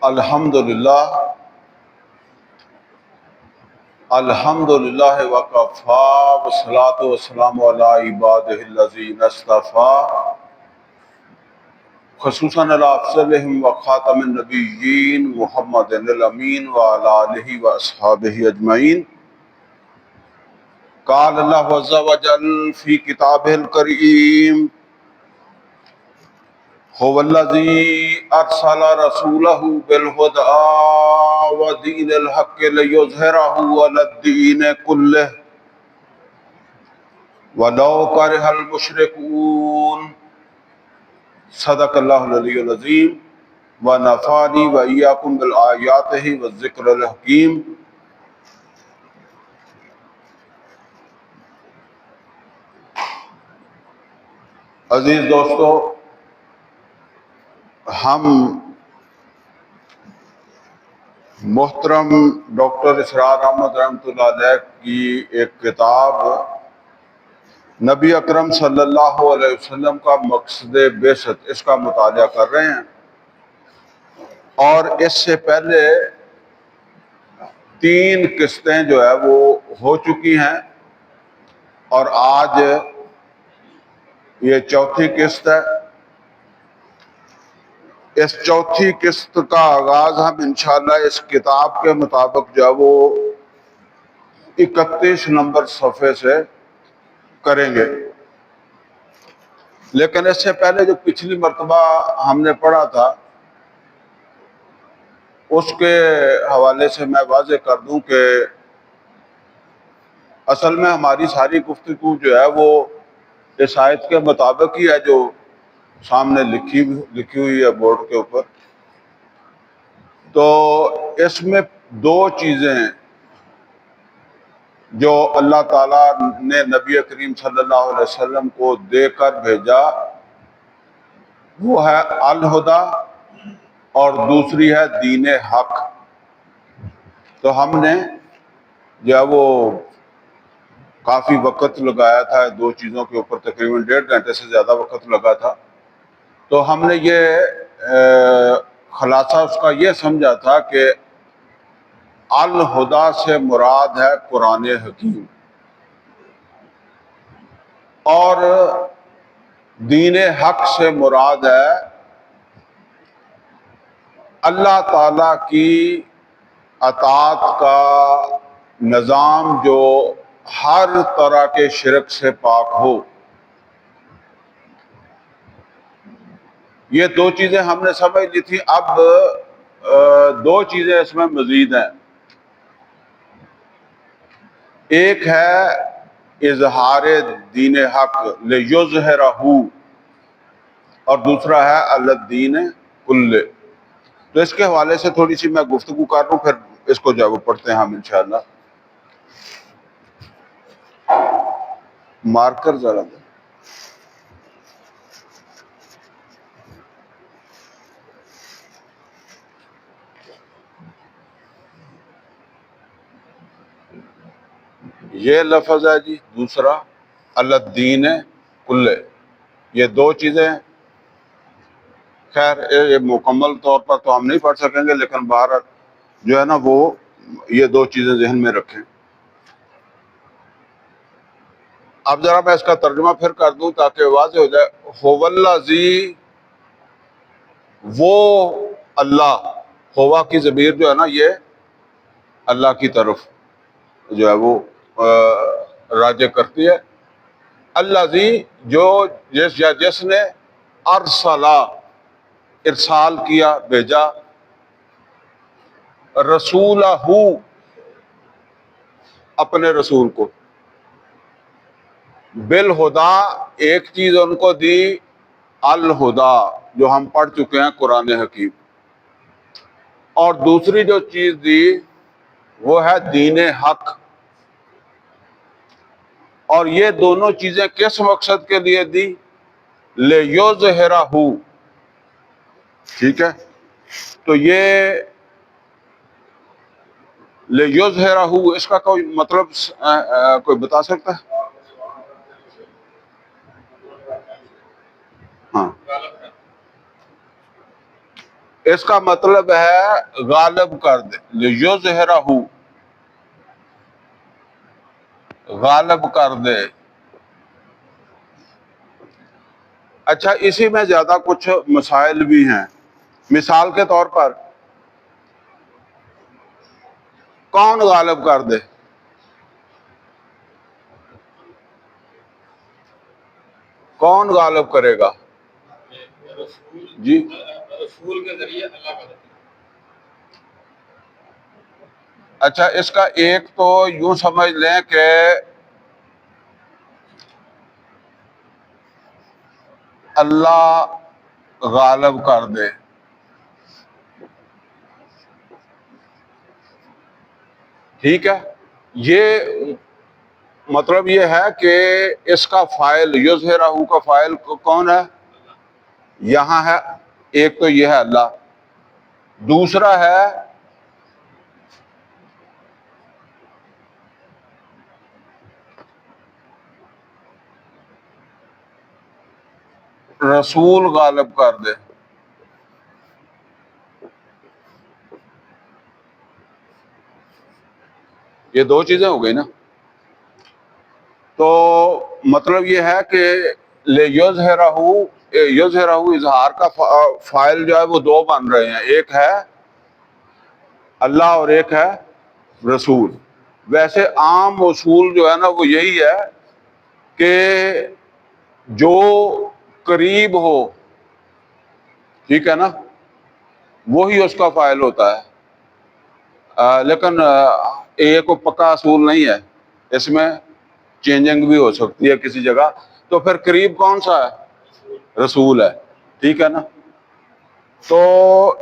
الحمدللہ الحمدللہ وکفا والصلاۃ والسلام علی عبادہ الذین اصطفیٰ خصوصاً علی افضلہم وخاتم النبیین محمد الامین وعلی آلہ واصحابہ اجمعین۔ قال اللہ عز وجل فی کتابہ الکریم هو الذی ارسل رسولہ بالہدی ودین الحق لیظہرہ علی الدین کلہ ولو کرہ المشرکون۔ صدق اللہ العلی العظیم ونفعنی وإیاکم بالآیات والذکر الحکیم۔ عزیز دوستو، ہم محترم ڈاکٹر اسرار احمد رحمۃ اللہ علیہ کی ایک کتاب نبی اکرم صلی اللہ علیہ وسلم کا مقصد بعثت، اس کا مطالعہ کر رہے ہیں، اور اس سے پہلے 3 قسطیں جو ہے وہ ہو چکی ہیں، اور آج یہ 4تھی قسط ہے۔ اس 4تھی قسط کا آغاز ہم انشاءاللہ اس کتاب کے مطابق جو ہے وہ 31 نمبر صفحے سے کریں گے۔ لیکن اس سے پہلے جو پچھلی مرتبہ ہم نے پڑھا تھا اس کے حوالے سے میں واضح کر دوں کہ اصل میں ہماری ساری گفتگو جو ہے وہ اس آیت کے مطابق ہی ہے جو سامنے لکھی ہوئی ہے بورڈ کے اوپر۔ تو اس میں 2 چیزیں ہیں جو اللہ تعالیٰ نے نبی کریم صلی اللہ علیہ وسلم کو دے کر بھیجا، وہ ہے الہدیٰ اور دوسری ہے دین حق۔ تو ہم نے جو ہے وہ کافی وقت لگایا تھا 2 چیزوں کے اوپر، تقریباً 1.5 گھنٹے سے زیادہ وقت لگا تھا۔ تو ہم نے یہ خلاصہ اس کا یہ سمجھا تھا کہ الہدیٰ سے مراد ہے قرآن حکیم، اور دین حق سے مراد ہے اللہ تعالیٰ کی اطاعت کا نظام جو ہر طرح کے شرک سے پاک ہو۔ یہ 2 چیزیں ہم نے سمجھ لی تھی۔ اب 2 چیزیں اس میں مزید ہیں۔ ایک ہے اظہار دین حق لیظہرہ، اور دوسرا ہے علی الدین کلہ۔ تو اس کے حوالے سے تھوڑی سی میں گفتگو کر لوں، پھر اس کو جو ہے وہ پڑھتے ہیں ہم انشاءاللہ۔ مارکر ذرا دیں۔ یہ لفظ ہے جی دوسرا، علی الدین کلہ۔ یہ 2 چیزیں، خیر یہ مکمل طور پر تو ہم نہیں پڑھ سکیں گے، لیکن بہرحال جو ہے نا وہ یہ 2 چیزیں ذہن میں رکھیں۔ اب ذرا میں اس کا ترجمہ پھر کر دوں تاکہ واضح ہو جائے۔ هو الذی، وہ اللہ، ہوا کی ضمیر جو ہے نا یہ اللہ کی طرف جو ہے وہ راجع کرتی ہے۔ الذی، جو جس نے ارسال کیا، بھیجا، رسولہ، اپنے رسول کو، بالہدیٰ، ایک چیز ان کو دی الہدیٰ جو ہم پڑھ چکے ہیں قرآن حکیم، اور دوسری جو چیز دی وہ ہے دین حق۔ اور یہ دونوں چیزیں کس مقصد کے لیے دی؟ لیظہرہ، ٹھیک ہے۔ تو یہ لیظہرہ، اس کا کوئی مطلب کوئی بتا سکتا ہے؟ ہاں، اس کا مطلب ہے غالب کر دے، لیظہرہ، غالب کر دے۔ اچھا، اسی میں زیادہ کچھ مسائل بھی ہیں۔ مثال کے طور پر کون غالب کر دے؟ کون غالب کرے گا؟ جی، رسول کے ذریعے اللہ کا۔ اچھا، اس کا ایک تو یوں سمجھ لیں کہ اللہ غالب کر دے، ٹھیک ہے۔ یہ مطلب یہ ہے کہ اس کا فاعل یظہرہ کا فاعل کون ہے؟ یہاں ہے، ایک تو یہ ہے اللہ، دوسرا ہے رسول غالب کر دے۔ یہ دو چیزیں ہو گئی نا۔ تو مطلب یہ ہے کہ لیظہرہ، یظہرہ اظہار کا فاعل جو ہے وہ دو بن رہے ہیں، ایک ہے اللہ اور ایک ہے رسول۔ ویسے عام اصول جو ہے نا وہ یہی ہے کہ جو قریب ہو، ٹھیک ہے نا، وہی اس کا فاعل ہوتا ہے۔ لیکن یہ کوئی پکا اصول نہیں ہے، اس میں چینجنگ بھی ہو سکتی ہے کسی جگہ۔ تو پھر قریب کون سا ہے؟ رسول ہے، ٹھیک ہے نا۔ تو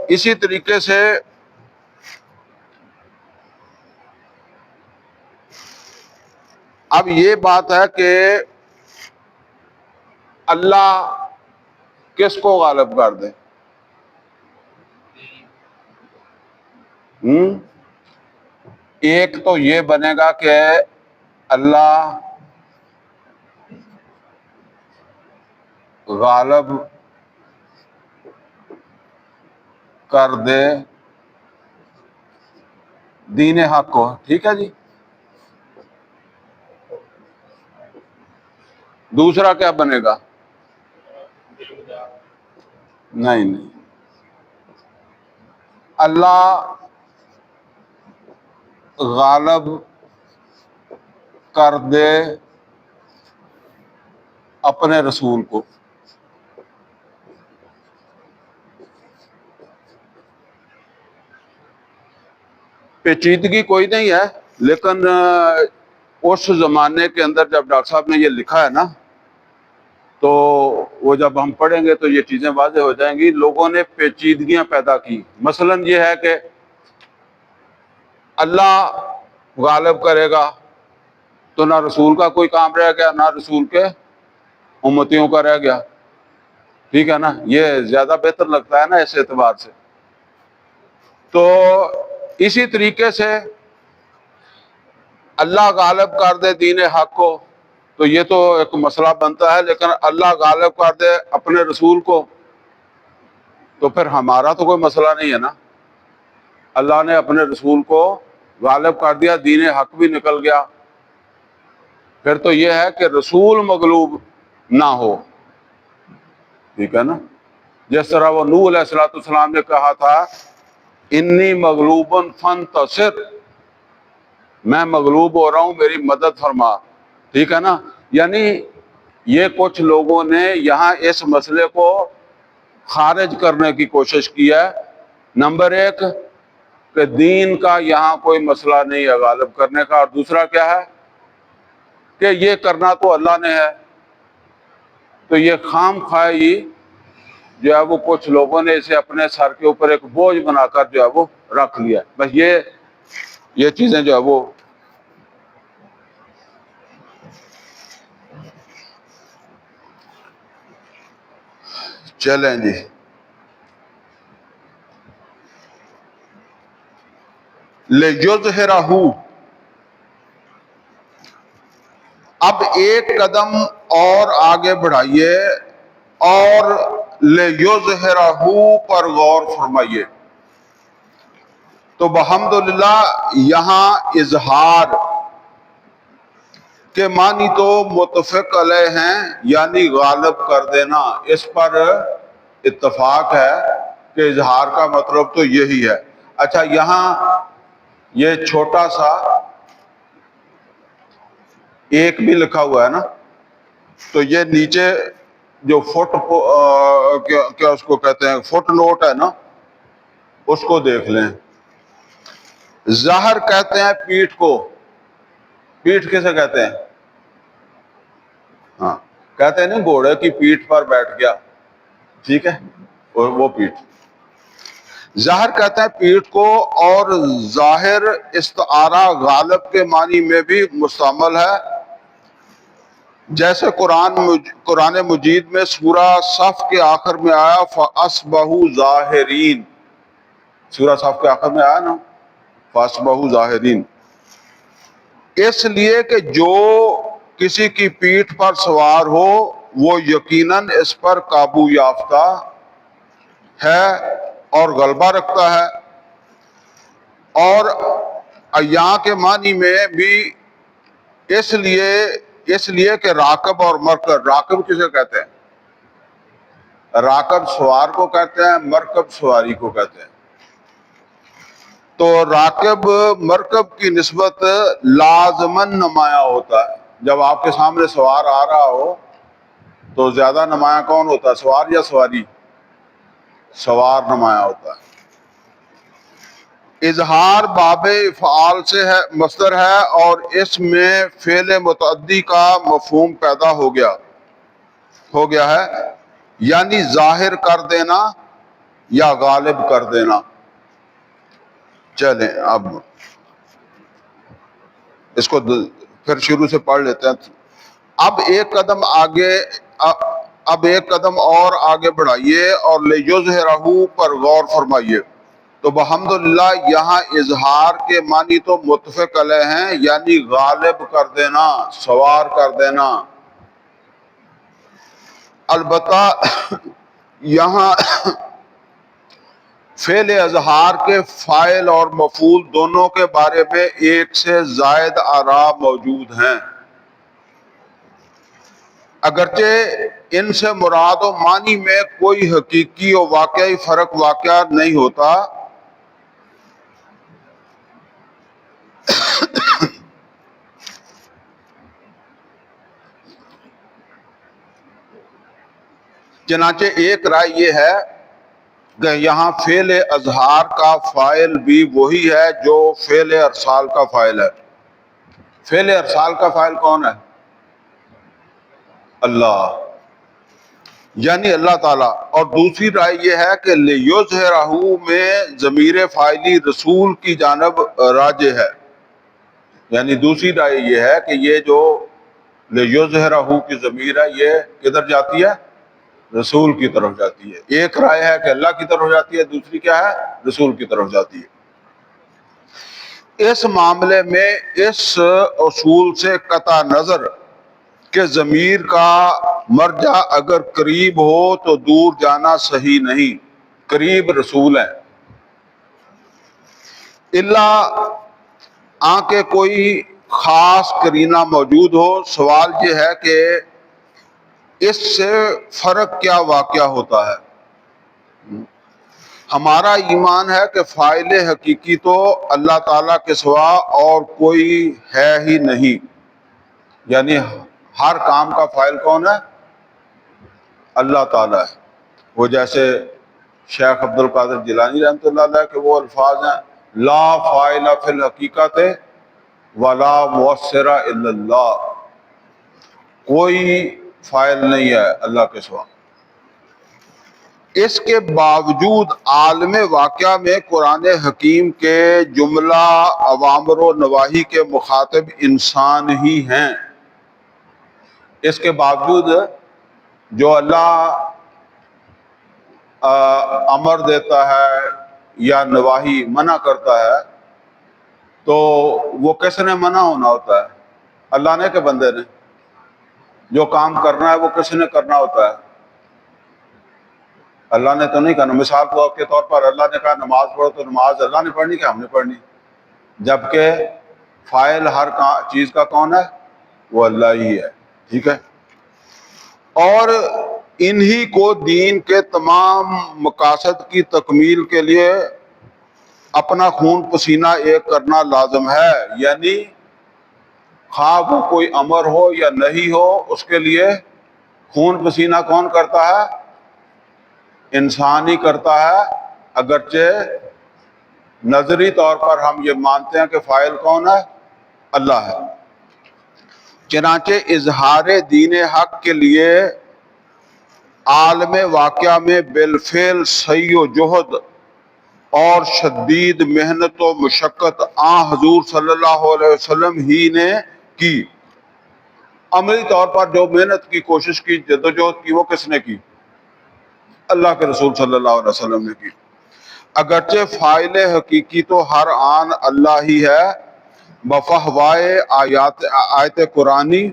اسی طریقے سے اب یہ بات ہے کہ اللہ کس کو غالب کر دے؟ ایک تو یہ بنے گا کہ اللہ غالب کر دے دین حق کو، ٹھیک ہے جی۔ دوسرا کیا بنے گا؟ نہیں، اللہ غالب کر دے اپنے رسول کو۔ پیچیدگی کوئی نہیں ہے، لیکن اس زمانے کے اندر جب ڈاکٹر صاحب نے یہ لکھا ہے نا، تو وہ جب ہم پڑھیں گے تو یہ چیزیں واضح ہو جائیں گی۔ لوگوں نے پیچیدگیاں پیدا کی۔ مثلا یہ ہے کہ اللہ غالب کرے گا تو نہ رسول کا کوئی کام رہ گیا، نہ رسول کے امتیوں کا رہ گیا، ٹھیک ہے نا۔ یہ زیادہ بہتر لگتا ہے نا اس اعتبار سے۔ تو اسی طریقے سے اللہ غالب کر دے دین حق کو، تو یہ تو ایک مسئلہ بنتا ہے، لیکن اللہ غالب کر دے اپنے رسول کو، تو پھر ہمارا تو کوئی مسئلہ نہیں ہے نا۔ اللہ نے اپنے رسول کو غالب کر دیا، دین حق بھی نکل گیا۔ پھر تو یہ ہے کہ رسول مغلوب نہ ہو، ٹھیک ہے نا۔ جس طرح وہ نوح علیہ السلام نے کہا تھا، انی مغلوب فانتصر، میں مغلوب ہو رہا ہوں، میری مدد فرما، ٹھیک ہے نا۔ یعنی یہ کچھ لوگوں نے یہاں اس مسئلے کو خارج کرنے کی کوشش کی ہے۔ نمبر ایک کہ دین کا یہاں کوئی مسئلہ نہیں ہے غالب کرنے کا، اور دوسرا کیا ہے کہ یہ کرنا تو اللہ نے ہے۔ تو یہ خام خواہی جو ہے وہ کچھ لوگوں نے اسے اپنے سر کے اوپر ایک بوجھ بنا کر جو ہے وہ رکھ لیا۔ بس یہ چیزیں جو ہے وہ چلیں جی۔ لیظہرہ، اب ایک قدم اور آگے بڑھائیے، اور لِیُظْہِرَہُ پر غور فرمائیے. تو بحمدللہ یہاں اظہار کے معنی تو متفق علیہ ہیں، یعنی غالب کر دینا. اس پر اتفاق ہے کہ اظہار کا مطلب تو یہی ہے. اچھا، یہاں یہ چھوٹا سا ایک بھی لکھا ہوا ہے نا، تو یہ نیچے جو کیا اس کو کہتے ہیں، فٹ نوٹ ہے نا، اس کو دیکھ لیں. ظہر کہتے ہیں پیٹھ کو. پیٹھ کسے کہتے ہیں؟ ہاں، کہتے ہیں نا گھوڑے کی پیٹھ پر بیٹھ گیا، ٹھیک ہے، اور وہ پیٹھ. ظاہر کہتے ہیں پیٹھ کو، اور ظاہر استعارہ غالب کے معنی میں بھی مستعمل ہے. جیسے قرآن مجید میں سورہ صف کے آخر میں آیا فَأَصْبَحُوا ظَاہِرِينَ. سورہ صف کے آخر میں آیا نا فَأَصْبَحُوا ظَاہِرِينَ. اس لیے کہ جو کسی کی پیٹھ پر سوار ہو وہ یقیناً اس پر قابو یافتہ ہے اور غلبہ رکھتا ہے. اور یہاں کے معنی میں بھی اس لیے کہ راکب اور مرکب. راکب کسے کہتے ہیں؟ راکب سوار کو کہتے ہیں، مرکب سواری کو کہتے ہیں. تو راکب مرکب کی نسبت لازماً نمایاں ہوتا ہے. جب آپ کے سامنے سوار آ رہا ہو تو زیادہ نمایاں کون ہوتا ہے، سوار یا سواری؟ سوار نمایاں ہوتا ہے. اظہار باب افعال سے ہے، مصدر ہے، اور اس میں فعل متعدی کا مفہوم پیدا ہو گیا ہے، یعنی ظاہر کر دینا یا غالب کر دینا. چلیں اب اس کو پھر شروع سے پڑھ لیتے ہیں. اب ایک قدم اور آگے بڑھائیے اور لِیُظْہِرَہُ پر غور فرمائیے. تو بحمدللہ یہاں اظہار کے معنی تو متفق علیہ ہیں، یعنی غالب کر دینا، سوار کر دینا. البتہ یہاں فعل اظہار کے فاعل اور مفعول دونوں کے بارے میں ایک سے زائد آراء موجود ہیں، اگرچہ ان سے مراد و معنی میں کوئی حقیقی و واقعی فرق واقع نہیں ہوتا. چنانچہ ایک رائے یہ ہے کہ یہاں فعل اظہار کا فاعل بھی وہی ہے جو فعل ارسال کا فاعل ہے. فعل ارسال کا فاعل کون ہے؟ اللہ، یعنی اللہ تعالیٰ. اور دوسری رائے یہ ہے کہ لِیُظْہِرَہُ میں ضمیر فاعلی رسول کی جانب راجع ہے. یعنی دوسری رائے یہ ہے کہ یہ جو لِیُظْہِرَہُ کی ضمیر ہے یہ کدھر جاتی ہے؟ رسول کی طرف جاتی ہے. ایک رائے ہے کہ اللہ کی طرف جاتی ہے، دوسری کیا ہے؟ رسول کی طرف جاتی ہے. اس معاملے میں اس اصول سے قطع نظر کہ ضمیر کا مرجع اگر قریب ہو تو دور جانا صحیح نہیں. قریب رسول ہیں، اللہ آنکہ کوئی خاص قرینہ موجود ہو. سوال یہ ہے کہ اس سے فرق کیا واقع ہوتا ہے؟ ہمارا ایمان ہے کہ فاعل حقیقی تو اللہ تعالیٰ کے سوا اور کوئی ہے ہی نہیں. یعنی ہر کام کا فاعل کون ہے؟ اللہ تعالیٰ ہے. وہ جیسے شیخ عبد القادر جیلانی رحمۃ اللہ علیہ کے وہ الفاظ ہیں، لا فاعل فی الحقیقت ولا مؤثر الا اللہ. کوئی فاعل نہیں ہے اللہ کے سوا. اس کے باوجود عالم واقعہ میں قرآن حکیم کے جملہ اوامر و نواہی کے مخاطب انسان ہی ہیں. اس کے باوجود جو اللہ امر دیتا ہے یا نواہی منع کرتا ہے تو وہ کس نے منع ہونا ہوتا ہے؟ اللہ نے کہ بندے نے؟ جو کام کرنا ہے وہ کس نے کرنا ہوتا ہے؟ اللہ نے تو نہیں کہا. مثال کے طور پر اللہ نے کہا نماز پڑھو تو نماز اللہ نے پڑھنی کہ ہم نے پڑھنی؟ جبکہ فاعل ہر چیز کا کون ہے؟ وہ اللہ ہی ہے. ٹھیک ہے. اور انہی کو دین کے تمام مقاصد کی تکمیل کے لیے اپنا خون پسینہ ایک کرنا لازم ہے. یعنی خواہ وہ کوئی امر ہو یا نہیں ہو، اس کے لیے خون پسینہ کون کرتا ہے؟ انسان ہی کرتا ہے. اگرچہ نظری طور پر ہم یہ مانتے ہیں کہ فاعل کون ہے؟ اللہ ہے. چنانچہ اظہار دین حق کے لیے عالم واقعہ میں بالفعل سعی و جہد اور شدید محنت و مشقت حضور صلی اللہ علیہ وسلم ہی نے کی. عملی طور پر جو محنت کی، کوشش کی، جدوجہد کی، وہ کس نے کی؟ اللہ کے رسول صلی اللہ علیہ وسلم نے کی. اگرچہ فاعل حقیقی تو ہر آن اللہ ہی ہے. بفہوائے آیت قرآنی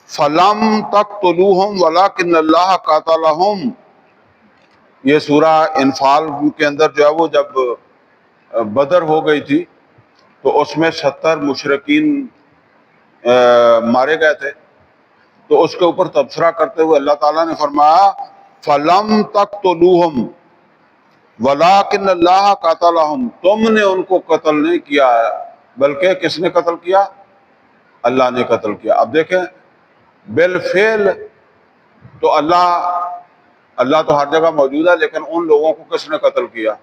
فلم تقتلوہم ولکن اللہ قاتلہم، یہ سورہ انفال کے اندر جو ہے وہ جب بدر ہو گئی تھی تو اس میں 70 مشرکین مارے گئے تھے. تو اس کے اوپر تبصرہ کرتے ہوئے اللہ تعالیٰ نے فرمایا فَلَمْ تَقْتُلُوهُمْ وَلَكِنَّ اللَّهَ قَتَلَهُمْ، تم نے ان کو قتل نہیں کیا ہے بلکہ کس نے قتل کیا؟ اللہ نے قتل کیا. اب دیکھیں بالفعل تو اللہ تو ہر جگہ موجود ہے، لیکن ان لوگوں کو کس نے قتل کیا؟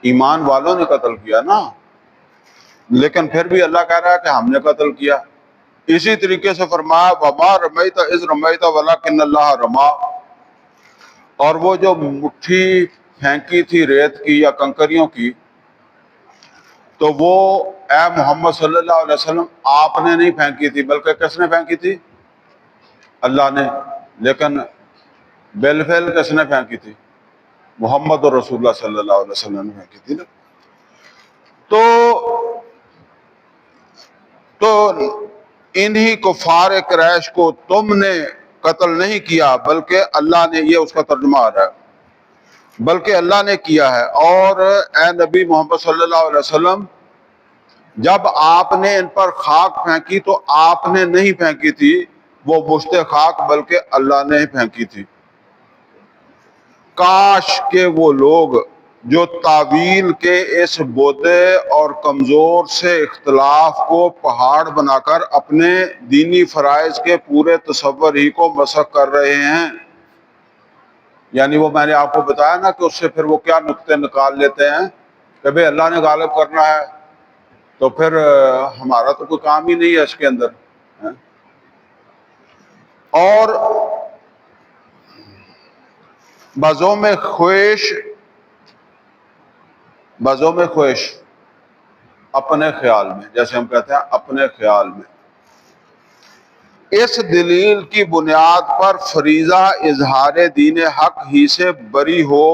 ایمان والوں نے قتل کیا نا. لیکن پھر بھی اللہ کہہ رہا ہے کہ ہم نے قتل کیا. اسی طریقے سے فرمایا وَمَا رَمَيْتَ إِذْ رَمَيْتَ وَلَكِنَّ اللَّهَ رَمَى، اور وہ جو مٹھی پھینکی تھی ریت کی یا کنکریوں کی، تو وہ اے محمد صلی اللہ علیہ وسلم آپ نے نہیں پھینکی تھی بلکہ کس نے پھینکی تھی؟ اللہ نے. لیکن بالفعل کس نے پھینکی تھی؟ محمد رسول اللہ صلی اللہ علیہ وسلم نے پھینکی تھی نا. تو انہی کفار قریش کو تم نے قتل نہیں کیا بلکہ اللہ نے، یہ اس کا ترجمہ آ رہا ہے، بلکہ اللہ نے کیا ہے. اور اے نبی محمد صلی اللہ علیہ وسلم جب آپ نے ان پر خاک پھینکی تو آپ نے نہیں پھینکی تھی وہ مشت خاک، بلکہ اللہ نے ہی پھینکی تھی. کاش کہ وہ لوگ جو تعویل کے اس بودے اور کمزور سے اختلاف کو پہاڑ بنا کر اپنے دینی فرائض کے پورے تصور ہی کو مسخ کر رہے ہیں، یعنی وہ میں نے آپ کو بتایا نا کہ اس سے پھر وہ کیا نقطے نکال لیتے ہیں کہ بھئی اللہ نے غالب کرنا ہے تو پھر ہمارا تو کوئی کام ہی نہیں ہے اس کے اندر. اور بازوں میں خواہش اپنے خیال میں، جیسے ہم کہتے ہیں اپنے خیال میں، اس دلیل کی بنیاد پر فریضہ اظہار دین حق ہی سے بری ہو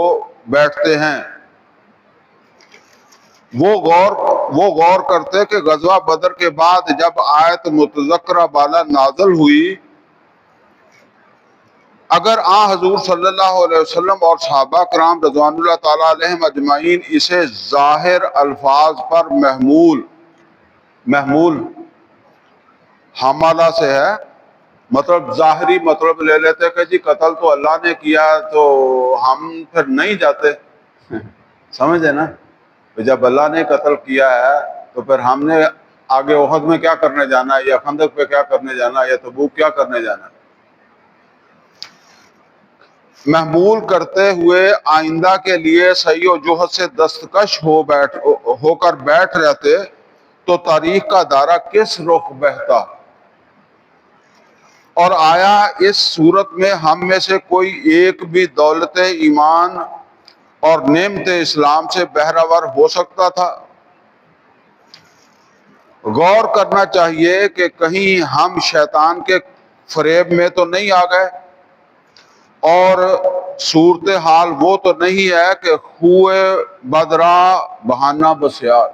بیٹھتے ہیں. وہ غور کرتے کہ غزوہ بدر کے بعد جب آیت متذکرہ بالا نازل ہوئی، اگر حضور صلی اللہ علیہ وسلم اور صحابہ کرام رضوان اللہ تعالیٰ علیہم اجمعین اسے ظاہر الفاظ پر محمول حمالہ سے ہے، مطلب ظاہری مطلب لے لیتے کہ جی قتل تو اللہ نے کیا تو ہم پھر نہیں جاتے. سمجھے نا؟ جب اللہ نے قتل کیا ہے تو پھر ہم نے آگے احد میں کیا کرنے جانا ہے، یا خندق پہ کیا کرنے جانا ہے، یا تبوک کیا کرنے جانا ہے. محمول کرتے ہوئے آئندہ کے لیے سعی و جہد سے دستکش ہو کر بیٹھ رہتے تو تاریخ کا دائرہ کس رخ بہتا. اور آیا اس صورت میں ہم میں سے کوئی ایک بھی دولت ایمان اور نعمت اسلام سے بہرہور ہو سکتا تھا؟ غور کرنا چاہیے کہ کہیں ہم شیطان کے فریب میں تو نہیں آ گئے، اور صورتحال وہ تو نہیں ہے کہ خوئے بدرا بہانہ بسیار.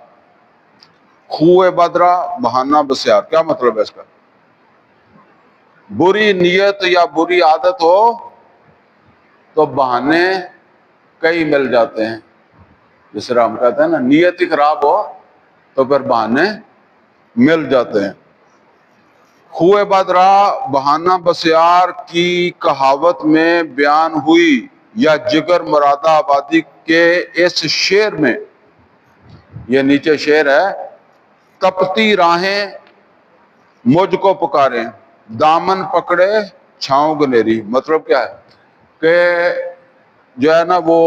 خوئے بدرا بہانہ بسیار کیا مطلب ہے اس کا؟ بری نیت یا بری عادت ہو تو بہانے کئی مل جاتے ہیں. جس طرح ہم کہتے ہیں نا نیت ہی خراب ہو تو پھر بہانے مل جاتے ہیں. خوہ بدرا بہانہ بسیار کی کہاوت میں بیان ہوئی یا جگر مرادہ آبادی کے اس شعر میں، یہ نیچے شعر ہے، تپتی راہیں مجھ کو پکاریں دامن پکڑے چھاؤں گنیری. مطلب کیا ہے کہ جو ہے نا وہ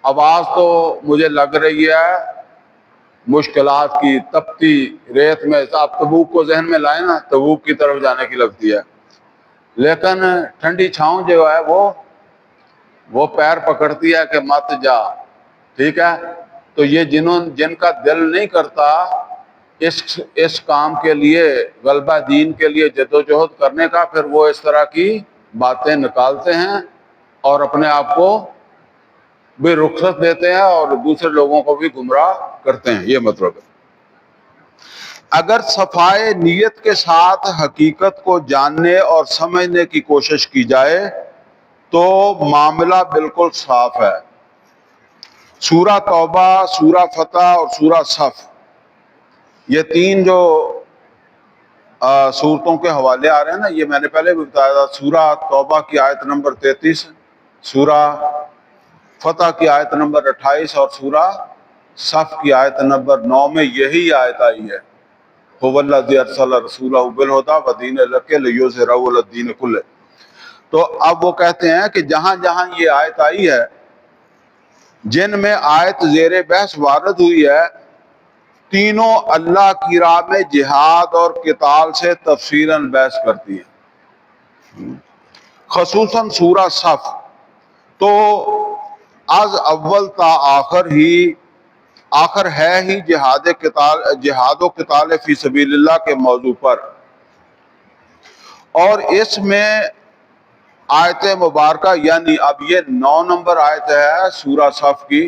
آواز تو مجھے لگ رہی ہے مشکلات کی، تپتی ریت میں. آپ تبوک کو ذہن میں لائیں نا، تبوک کی طرف جانے کی لگتی ہے، لیکن ٹھنڈی چھاؤں جو ہے وہ پیر پکڑتی ہے کہ مت جا. ٹھیک ہے، تو یہ جن کا دل نہیں کرتا اس کام کے لیے، غلبہ دین کے لیے جدوجہد کرنے کا، پھر وہ اس طرح کی باتیں نکالتے ہیں اور اپنے آپ کو بھی رخصت دیتے ہیں اور دوسرے لوگوں کو بھی گمراہ کرتے ہیں. یہ مطلب ہے. اگر صفائے نیت کے ساتھ حقیقت کو جاننے اور سمجھنے کی کوشش کی جائے تو معاملہ بالکل صاف ہے. سورہ توبہ، سورہ فتح اور سورہ صف، یہ تین جو سورتوں کے حوالے آ رہے ہیں نا، یہ میں نے پہلے بھی بتایا تھا. سورہ توبہ کی آیت نمبر 33، سورہ فتح کی آیت نمبر 28 اور سورہ صف کی آیت نمبر 9 میں یہی آیت آئی ہے. هو الذی ارسل رسولہ بالہدی ودین الحق لیظہرہ علی الدین کلہ. تو اب وہ کہتے ہیں کہ جہاں جہاں یہ آیت آئی ہے، جن میں آیت زیر بحث وارد ہوئی ہے، تینوں اللہ کی راہ میں جہاد اور قتال سے تفصیلاً بحث کرتی ہیں. خصوصاً سورہ صف تو از اول تا آخر ہے ہی جہاد و قتال فی سبیل اللہ کے موضوع پر، اور اس میں آیت مبارکہ، یعنی اب یہ 9 نمبر آیت ہے سورہ صف کی،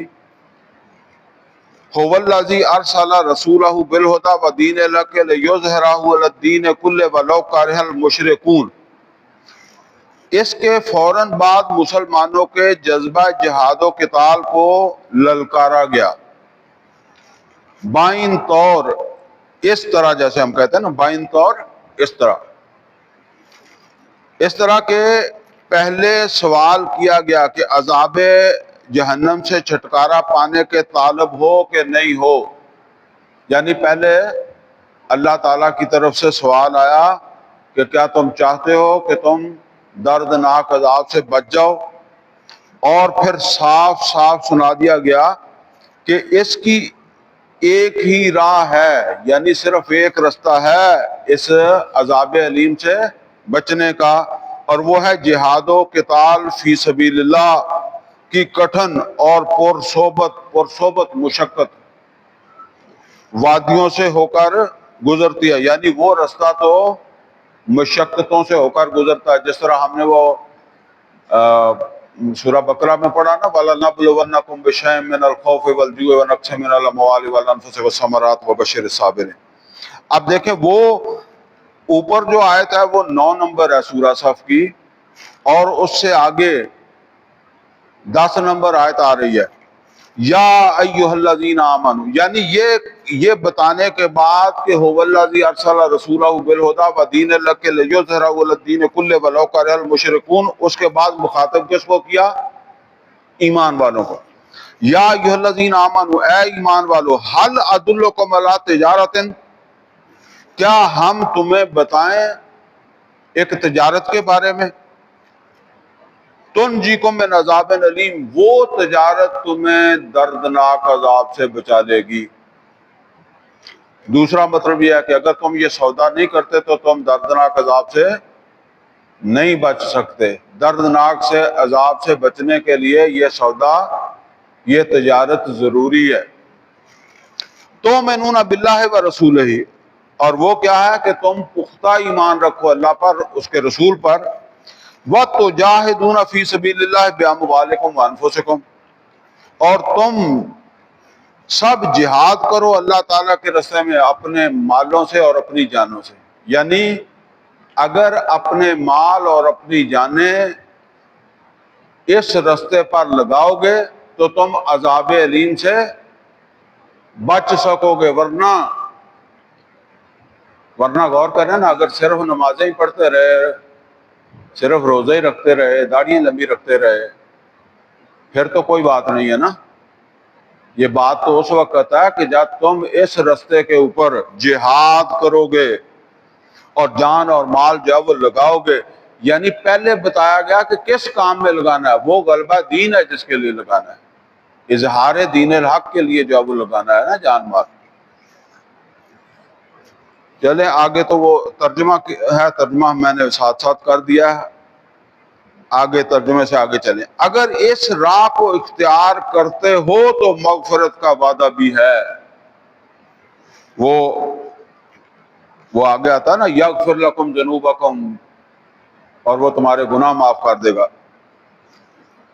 هو الذی ارسل رسولہ بالہدی ودین الحق لیظہرہ علی الدین کلہ ولو کرہ المشرکون. اس کے فوراً بعد مسلمانوں کے جذبہ جہاد و قتال کو للکارا گیا. بائن طور اس طرح، جیسے ہم کہتے ہیں نا بائن طور اس طرح کے پہلے سوال کیا گیا کہ عذاب جہنم سے چھٹکارا پانے کے طالب ہو کہ نہیں ہو. یعنی پہلے اللہ تعالیٰ کی طرف سے سوال آیا کہ کیا تم چاہتے ہو کہ تم دردناک عذاب سے بچ جاؤ، اور پھر صاف صاف سنا دیا گیا کہ اس کی ایک ہی راہ ہے، یعنی صرف ایک رستہ ہے اس عذاب علیم سے بچنے کا، اور وہ ہے جہاد و قتال فی سبیل اللہ کی کٹھن اور پرصحبت مشقت وادیوں سے ہو کر گزرتی ہے. یعنی وہ رستہ تو مشقتوں سے ہو کر گزرتا ہے، جس طرح ہم نے وہ سورہ بقرہ میں پڑھا نا، وَلَنَبْلُوَنَّكُمْ بِشَيْءٍ مِّنَ الْخَوْفِ وَالْجُوعِ وَنَقْصٍ مِّنَ الْأَمْوَالِ وَالْأَنفُسِ وَالثَّمَرَاتِ وَبَشِّرِ الصَّابِرِينَ. اب دیکھیں وہ اوپر جو آیت ہے وہ 9 نمبر ہے سورہ صف کی، اور اس سے آگے 10 نمبر آیت آ رہی ہے یا ایھا الذین آمنوا. یعنی یہ بتانے کے بعد کہ هو الذی ارسل رسولہ بالہدی ودین الحق لیظہرہ علی الدین کلہ ولو کرہ المشرکون، اس کے بعد مخاطب کس کو کیا؟ ایمان والوں کو. یا ایھا الذین آمنوا، اے ایمان والو، هل ادلکم علی تجارۃ، کیا ہم تمہیں بتائیں ایک تجارت کے بارے میں، تنجیکم من عذاب علیم، وہ تجارت تمہیں دردناک عذاب سے بچا لے گی. دوسرا مطلب یہ ہے کہ اگر تم یہ سودا نہیں کرتے تو تم دردناک عذاب سے نہیں بچ سکتے. دردناک سے عذاب سے بچنے کے لیے یہ سودا، یہ تجارت ضروری ہے. تؤمنون باللہ ورسولہ، اور وہ کیا ہے کہ تم پختہ ایمان رکھو اللہ پر، اس کے رسول پر. وَتُجَاهِدُونَ فِي سَبِيلِ اللَّهِ بِأَمْوَالِكُمْ وَأَنفُسِكُمْ، اور تم سب جہاد کرو اللہ تعالیٰ کے راستے میں اپنے مالوں سے اور اپنی جانوں سے. یعنی اگر اپنے مال اور اپنی جانیں اس رستے پر لگاؤ گے تو تم عذاب علیم سے بچ سکو گے، ورنہ غور کریں نا، اگر صرف نمازیں ہی پڑھتے رہے، صرف روزے ہی رکھتے رہے، داڑھی لمبی رکھتے رہے، پھر تو کوئی بات نہیں ہے نا۔ یہ بات تو اس وقت ہے کہ جب تم اس رستے کے اوپر جہاد کرو گے اور جان اور مال جو ہے وہ لگاؤ گے، یعنی پہلے بتایا گیا کہ کس کام میں لگانا ہے، وہ غلبہ دین ہے جس کے لیے لگانا ہے، اظہار دین الحق کے لیے جو ہے وہ لگانا ہے نا جان مال۔ چلیں آگے، تو وہ ترجمہ ہے، ترجمہ میں نے ساتھ ساتھ کر دیا ہے، آگے ترجمے سے آگے چلیں۔ اگر اس راہ کو اختیار کرتے ہو تو مغفرت کا وعدہ بھی ہے۔ وہ آگے آتا ہے نا، یغفر لکم ذنوبکم، اور وہ تمہارے گناہ معاف کر دے گا۔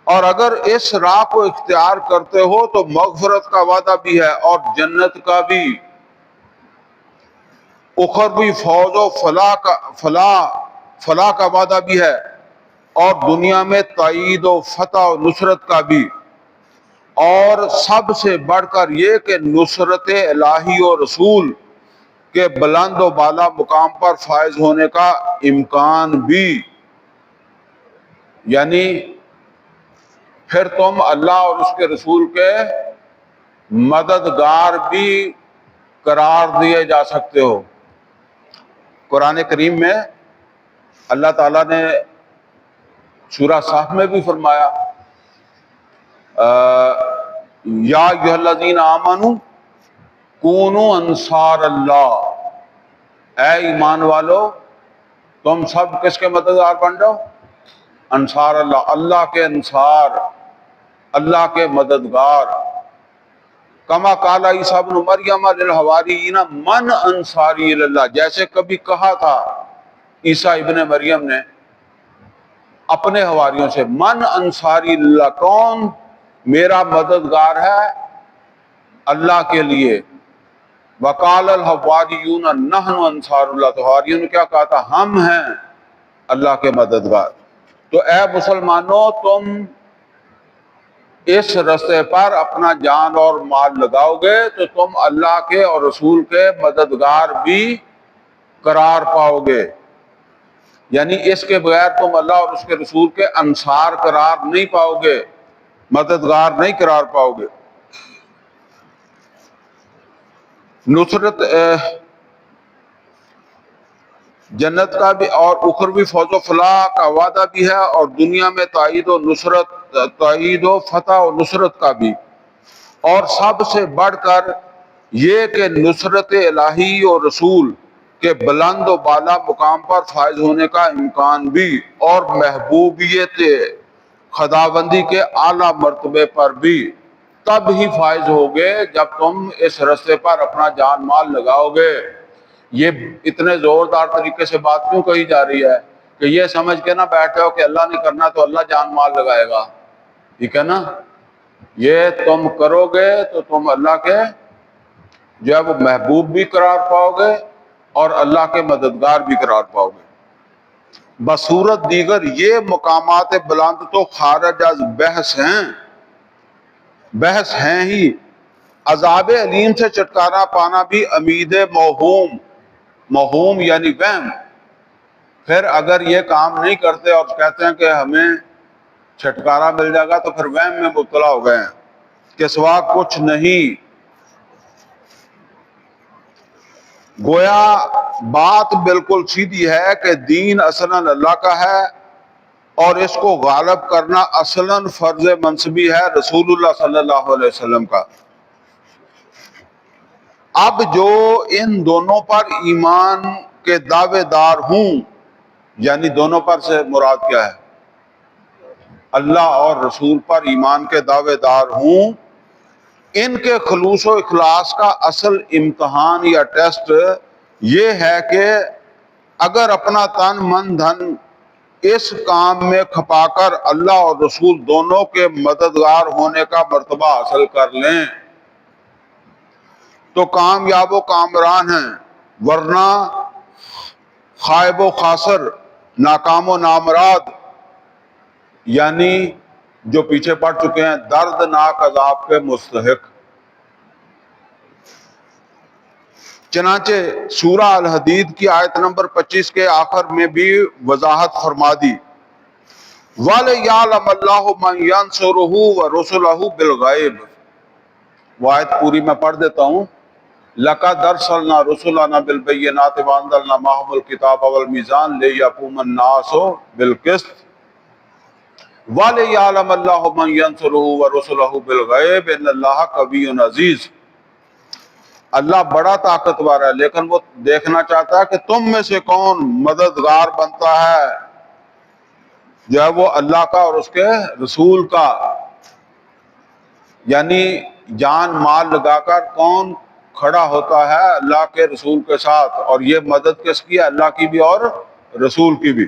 اور اگر اس راہ کو اختیار کرتے ہو تو مغفرت کا وعدہ بھی ہے اور جنت کا بھی، اخروی فوز و فلاح کا وعدہ بھی ہے، اور دنیا میں تائید و فتح و نصرت کا بھی، اور سب سے بڑھ کر یہ کہ نصرت الہی و رسول کے بلند و بالا مقام پر فائز ہونے کا امکان بھی، یعنی پھر تم اللہ اور اس کے رسول کے مددگار بھی قرار دیے جا سکتے ہو۔ قرآن کریم میں اللہ تعالیٰ نے سورہ صف میں بھی فرمایا، یا ایھا الذین آمنوا کونوا انصار اللہ، اے ایمان والو تم سب کس کے مددگار بن جاؤ؟ انصار اللہ، اللہ کے انصار، اللہ کے مددگار۔ کما قال عیسیٰ ابن مریم للحواریین من انصاری الی اللہ، جیسے کبھی کہا تھا عیسیٰ ابن مریم نے اپنے حواریوں سے، من انصاری اللہ، کون میرا مددگار ہے اللہ کے لیے؟ وقال الحواریون نحن انصار اللہ، تو حواریوں نے کیا کہا تھا؟ ہم ہیں اللہ کے مددگار۔ تو اے مسلمانوں، تم اس رستے پر اپنا جان اور مال لگاؤ گے تو تم اللہ کے اور رسول کے مددگار بھی قرار پاؤ گے، یعنی اس کے بغیر تم اللہ اور اس کے رسول کے انصار قرار نہیں پاؤ گے، مددگار نہیں قرار پاؤ گے۔ نصرت جنت کا بھی اور اخروی فوز و فلاح کا وعدہ بھی ہے، اور دنیا میں تائید و فتح و نصرت کا بھی، اور سب سے بڑھ کر یہ کہ نصرت الہی اور رسول کے بلند و بالا مقام پر فائز ہونے کا امکان بھی، اور محبوبیت خداوندی کے اعلیٰ مرتبے پر بھی تب ہی فائز ہوگے جب تم اس رستے پر اپنا جان مال لگاؤ گے۔ یہ اتنے زوردار طریقے سے بات کیوں کہی جا رہی ہے کہ یہ سمجھ کے نہ بیٹھ جاؤ کہ اللہ نے کرنا تو اللہ جان مال لگائے گا، ٹھیک ہے نا؟ یہ تم کرو گے تو تم اللہ کے جو ہے وہ محبوب بھی قرار پاؤ گے اور اللہ کے مددگار بھی قرار پاؤ گے۔ بصورت دیگر یہ مقامات بلند تو خارج از بحث ہیں ہی، عذاب علیم سے چھٹکارا پانا بھی امید موہوم یعنی وہم۔ پھر اگر یہ کام نہیں کرتے اور کہتے ہیں کہ ہمیں چھٹکارا مل جائے گا تو پھر وہم میں مبتلا ہو گئے ہیں کہ سوا کچھ نہیں۔ گویا بات بالکل سیدھی ہے کہ دین اصلاً اللہ کا ہے اور اس کو غالب کرنا اصلاً فرض منصبی ہے رسول اللہ صلی اللہ علیہ وسلم کا۔ اب جو ان دونوں پر ایمان کے دعوے دار ہوں، یعنی دونوں پر سے مراد کیا ہے؟ اللہ اور رسول پر ایمان کے دعوے دار ہوں، ان کے خلوص و اخلاص کا اصل امتحان یا ٹیسٹ یہ ہے کہ اگر اپنا تن من دھن اس کام میں کھپا کر اللہ اور رسول دونوں کے مددگار ہونے کا مرتبہ حاصل کر لیں تو کامیاب و کامران ہیں، ورنہ خائب و خاسر، ناکام و نامراد، یعنی جو پیچھے پڑ چکے ہیں، دردناک عذاب کے مستحق۔ چنانچہ سورہ الحدید کی آیت نمبر 25 کے آخر میں بھی وضاحت فرما دی، وَلِيَعْلَمَ اللَّهُ مَن يَنصُرُهُ وَرُسُلَهُ بِالْغَيْبِ۔ وہ آیت پوری میں پڑھ دیتا ہوں۔ لَقَدْ أَرْسَلْنَا رُسُلَنَا بِالْبَيِّنَاتِ وَأَنزَلْنَا مَعَهُمُ الْكِتَابَ وَالْمِيزَانَ لِيَقُومَ النَّاسُ بِالْقِسْطِ وَلِيَعْلَمَ اللَّهُ مَن يَنصُرُهُ وَرُسُلَهُ بِالْغَيْبِ إِنَّ اللَّهَ قَوِيٌّ عَزِيزٌ۔ اللہ بڑا طاقتور ہے، لیکن وہ دیکھنا چاہتا ہے کہ تم میں سے کون مددگار بنتا ہے، جو ہے وہ اللہ کا اور اس کے رسول کا، یعنی جان مال لگا کر کون کھڑا ہوتا ہے اللہ کے رسول کے ساتھ، اور یہ مدد کس کی ہے؟ اللہ کی بھی اور رسول کی بھی۔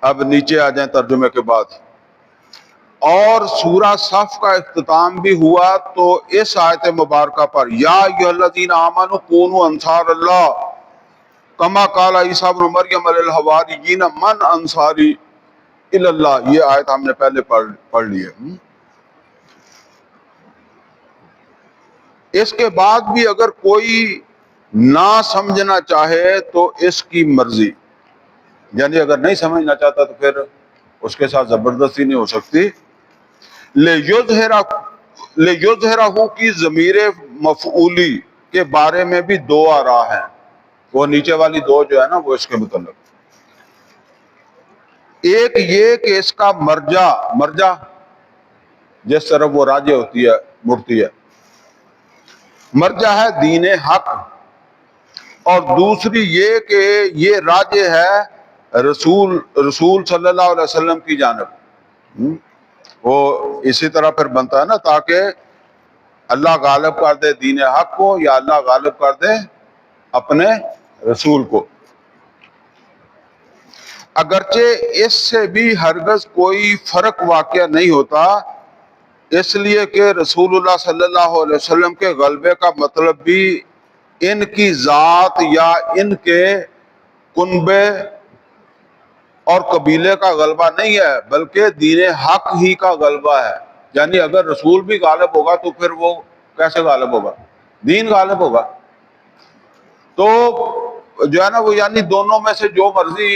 اب نیچے آ جائیں ترجمے کے بعد۔ اور سورہ صف کا اختتام بھی ہوا تو اس آیت مبارکہ پر، یا ایھا الذین آمنوا کونوا انصار اللہ کما قال عیسی ابن مریم للحواریین من انصاری الی اللہ۔ یہ آیت ہم نے پہلے پڑھ لی ہے۔ اس کے بعد بھی اگر کوئی نہ سمجھنا چاہے تو اس کی مرضی، یعنی اگر نہیں سمجھنا چاہتا تو پھر اس کے ساتھ زبردستی نہیں ہو سکتی۔ لِیُظْہِرَہُ کی ضمیر مفعولی کے بارے میں بھی دو آراء ہیں، وہ نیچے والی دو جو ہے نا وہ اس کے متعلق۔ ایک یہ کہ اس کا مرجع جس طرف وہ راجع ہوتی ہے، مڑتی ہے، مرجع ہے دین حق، اور دوسری یہ کہ یہ راجع ہے رسول صلی اللہ علیہ وسلم کی جانب۔ وہ اسی طرح پھر بنتا ہے نا، تاکہ اللہ غالب کر دے دین حق کو یا اللہ غالب کر دے اپنے رسول کو۔ اگرچہ اس سے بھی ہرگز کوئی فرق واقع نہیں ہوتا، اس لیے کہ رسول اللہ صلی اللہ علیہ وسلم کے غلبے کا مطلب بھی ان کی ذات یا ان کے کنبے اور قبیلے کا غلبہ نہیں ہے، بلکہ دین حق ہی کا غلبہ ہے۔ یعنی اگر رسول بھی غالب ہوگا تو پھر وہ کیسے غالب ہوگا؟ دین غالب ہوگا۔ تو جو ہے نا وہ یعنی دونوں میں سے جو مرضی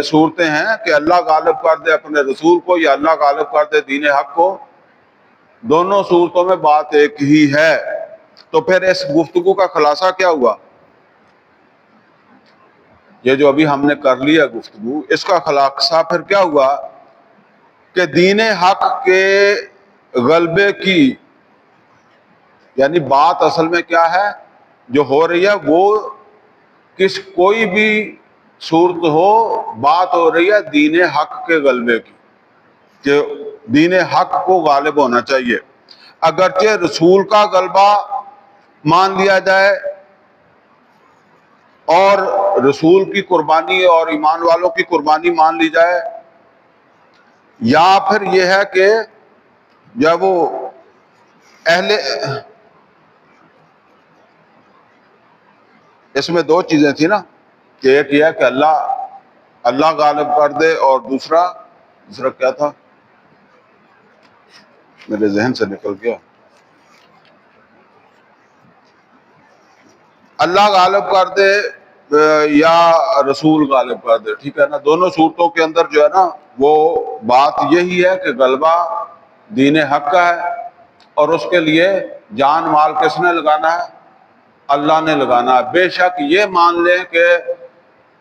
صورتیں ہیں کہ اللہ غالب کر دے اپنے رسول کو یا اللہ غالب کر دے دین حق کو، دونوں صورتوں میں بات ایک ہی ہے۔ تو پھر اس گفتگو کا خلاصہ کیا ہوا؟ یہ جو ابھی ہم نے کر لیا گفتگو، اس کا خلاصہ پھر کیا ہوا کہ دین حق کے غلبے کی یعنی بات اصل میں کیا ہے جو ہو رہی ہے، وہ کوئی بھی صورت ہو، بات ہو رہی ہے دین حق کے غلبے کی، کہ دین حق کو غالب ہونا چاہیے۔ اگرچہ رسول کا غلبہ مان لیا جائے اور رسول کی قربانی اور ایمان والوں کی قربانی مان لی جائے، یا پھر یہ ہے کہ جب وہ اس میں دو چیزیں تھیں نا، کہ ایک یہ ہے کہ اللہ غالب کر دے، اور دوسرا کیا تھا میرے ذہن سے نکل گیا، اللہ غالب کر دے یا رسول غالب کر دے، ٹھیک ہے نا۔ دونوں صورتوں کے اندر جو ہے نا وہ بات یہی ہے کہ غلبہ دین حق کا ہے، اور اس کے لیے جان مال کس نے لگانا ہے؟ اللہ نے لگانا ہے۔ بے شک یہ مان لیں کہ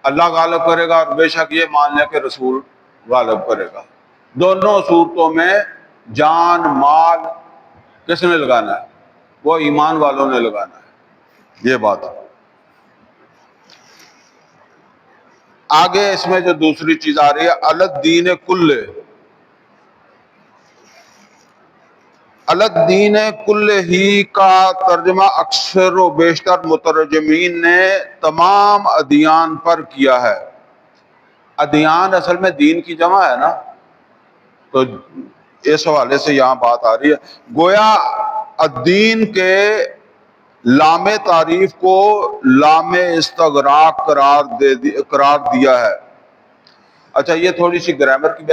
اللہ غالب کرے گا، اور بے شک یہ مان لیں کہ رسول غالب کرے گا۔ دونوں صورتوں میں جان مال کس نے لگانا ہے؟ وہ ایمان والوں نے لگانا ہے۔ یہ بات ہے۔ آگے اس میں جو دوسری چیز آ رہی ہے، الدین کلہ، الدین کلہ ہی کا ترجمہ اکثر و بیشتر مترجمین نے تمام ادیان پر کیا ہے۔ ادیان اصل میں دین کی جمع ہے نا، تو اس حوالے سے یہاں بات آ رہی ہے۔ گویا الدین کے لام تعریف کو لام استغراق قرار دیا ہے۔ اچھا یہ تھوڑی سی گرامر کی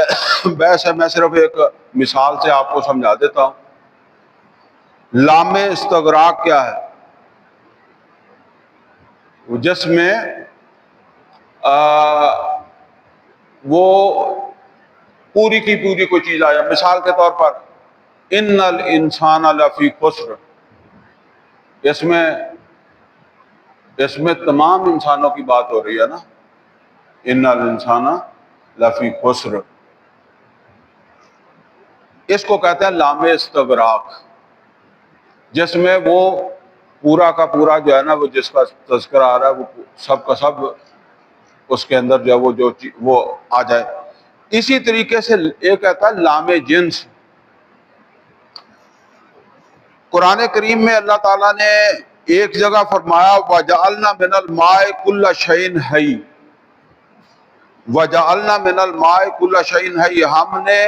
بحث ہے، میں صرف ایک مثال سے آپ کو سمجھا دیتا ہوں۔ لام استغراق کیا ہے؟ جس میں وہ پوری کی پوری کوئی چیز آیا، مثال کے طور پر ان الانسان لفی خسر، اس میں تمام انسانوں کی بات ہو رہی ہے نا، ان الانسان لفی خسر، اس کو کہتے ہیں لام استغراق، جس میں وہ پورا کا پورا جو ہے نا، وہ جس کا تذکرہ آ رہا ہے وہ سب کا سب اس کے اندر جو ہے وہ آ جائے۔ اسی طریقے سے ایک کہتا ہے لام جنس۔ قرآن کریم میں اللہ تعالیٰ نے ایک جگہ فرمایا وَجَعَلْنَا مِنَ الْمَاءِ كُلَّ شَيْءٍ حَيٍّ، وَجَعَلْنَا مِنَ الْمَاءِ كُلَّ شَيْءٍ حَيٍّ، ہم نے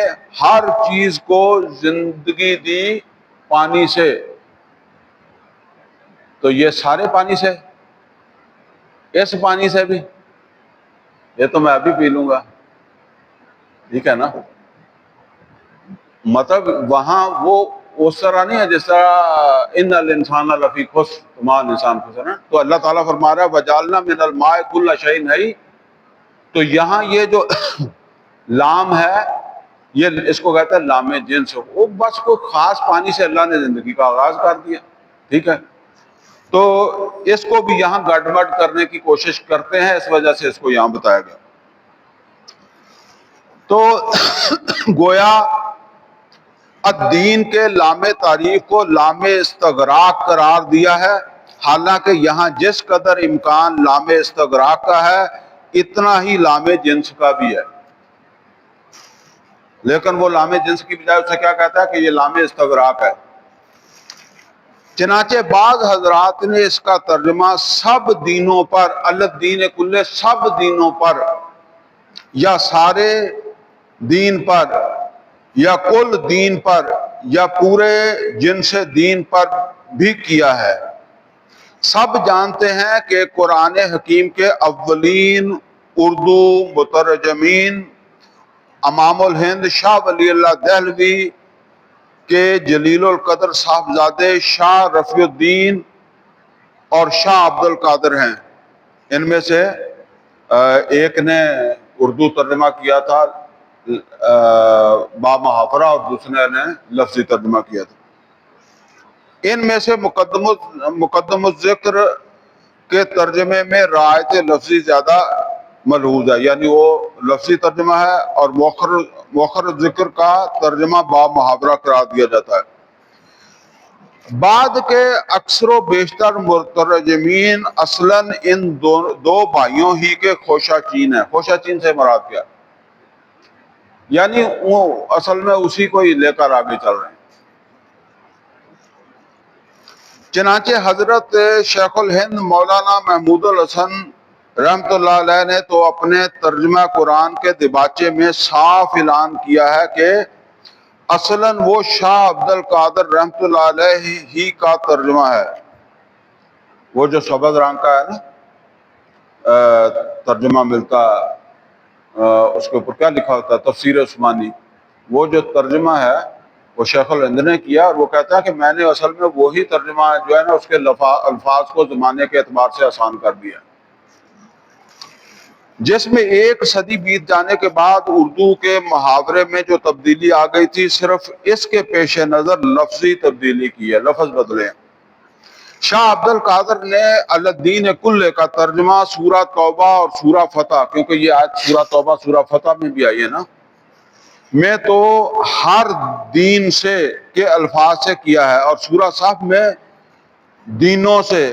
ہر چیز کو زندگی دی پانی سے۔ تو یہ سارے پانی سے، اس پانی سے بھی، یہ تو میں ابھی پی لوں گا، ٹھیک ہے نا؟ مطلب وہاں وہ اس طرح نہیں ہے جس طرح ان الانسان لفی خسر، تمام انسان خسر ہے۔ تو اللہ تعالیٰ فرما رہا ہے وَجَعَلْنَا مِنَ الْمَاءِ كُلَّ شَيْءٍ حَيٍّ، تو یہاں یہ جو لام ہے یہ اس کو کہتے ہیں لام جنس، وہ بس کوئی خاص پانی سے اللہ نے زندگی کا آغاز کر دیا، ٹھیک ہے؟ تو اس کو بھی یہاں گڑبڑ کرنے کی کوشش کرتے ہیں، اس وجہ سے اس کو یہاں بتایا گیا۔ تو گویا الدین کے لام تعریف کو لام استغراق قرار دیا ہے، حالانکہ یہاں جس قدر امکان لام استغراق کا ہے اتنا ہی لام جنس کا بھی ہے، لیکن وہ لام جنس کی بجائے اسے کیا کہتا ہے کہ یہ لام استغراق ہے۔ چنانچہ بعض حضرات نے اس کا ترجمہ سب دینوں پر، الدین کلے، سب دینوں پر، یا سارے دین پر، یا کل دین پر، یا پورے جنس دین پر بھی کیا ہے۔ سب جانتے ہیں کہ قرآن حکیم کے اولین اردو مترجمین امام الہند شاہ ولی اللہ دہلوی کے جلیل القدر صاحبزادے شاہ رفیع الدین اور شاہ عبد القادر ہیں۔ ان میں سے ایک نے اردو ترجمہ کیا تھا با محاورہ اور دوسرے نے لفظی ترجمہ کیا تھا۔ ان میں سے مقدم الذکر کے ترجمے میں رعایت لفظی زیادہ ملحوظ ہے، یعنی وہ لفظی ترجمہ ہے، اور مؤخر ذکر کا ترجمہ با محاورہ قرار دیا جاتا ہے۔ بعد کے اکثر و بیشتر مترجمین اصلاً ان دو بھائیوں ہی کے خوشہ چین ہیں۔ خوشہ چین سے مراد کیا؟ یعنی وہ اصل میں اسی کو ہی لے کر آگے چل رہے ہیں۔ چنانچہ حضرت شیخ الہند مولانا محمود الحسن رحمۃ اللہ علیہ نے تو اپنے ترجمہ قرآن کے دباچے میں صاف اعلان کیا ہے کہ اصلاً وہ شاہ عبد القادر رحمۃ اللہ علیہ ہی کا ترجمہ ہے۔ وہ جو سبز رنگ کا ہے نا ترجمہ ملتا، اس کے اوپر کیا لکھا ہوتا ہے؟ تفسیر عثمانی۔ وہ جو ترجمہ ہے وہ شیخ الہند نے کیا، اور وہ کہتا ہے کہ میں نے اصل میں وہی ترجمہ جو ہے نا اس کے الفاظ کو زمانے کے اعتبار سے آسان کر دیا، جس میں ایک صدی بیت جانے کے بعد اردو کے محاورے میں جو تبدیلی آ گئی تھی صرف اس کے پیش نظر لفظی تبدیلی کی ہے، لفظ بدلے ہیں۔ شاہ عبد القادر نے الدین کلے کا ترجمہ سورہ توبہ اور سورہ فتح، کیونکہ یہ آیت سورہ توبہ سورہ فتح میں بھی آئی ہے نا، میں تو ہر دین سے کے الفاظ سے کیا ہے، اور سورہ صف میں دینوں سے،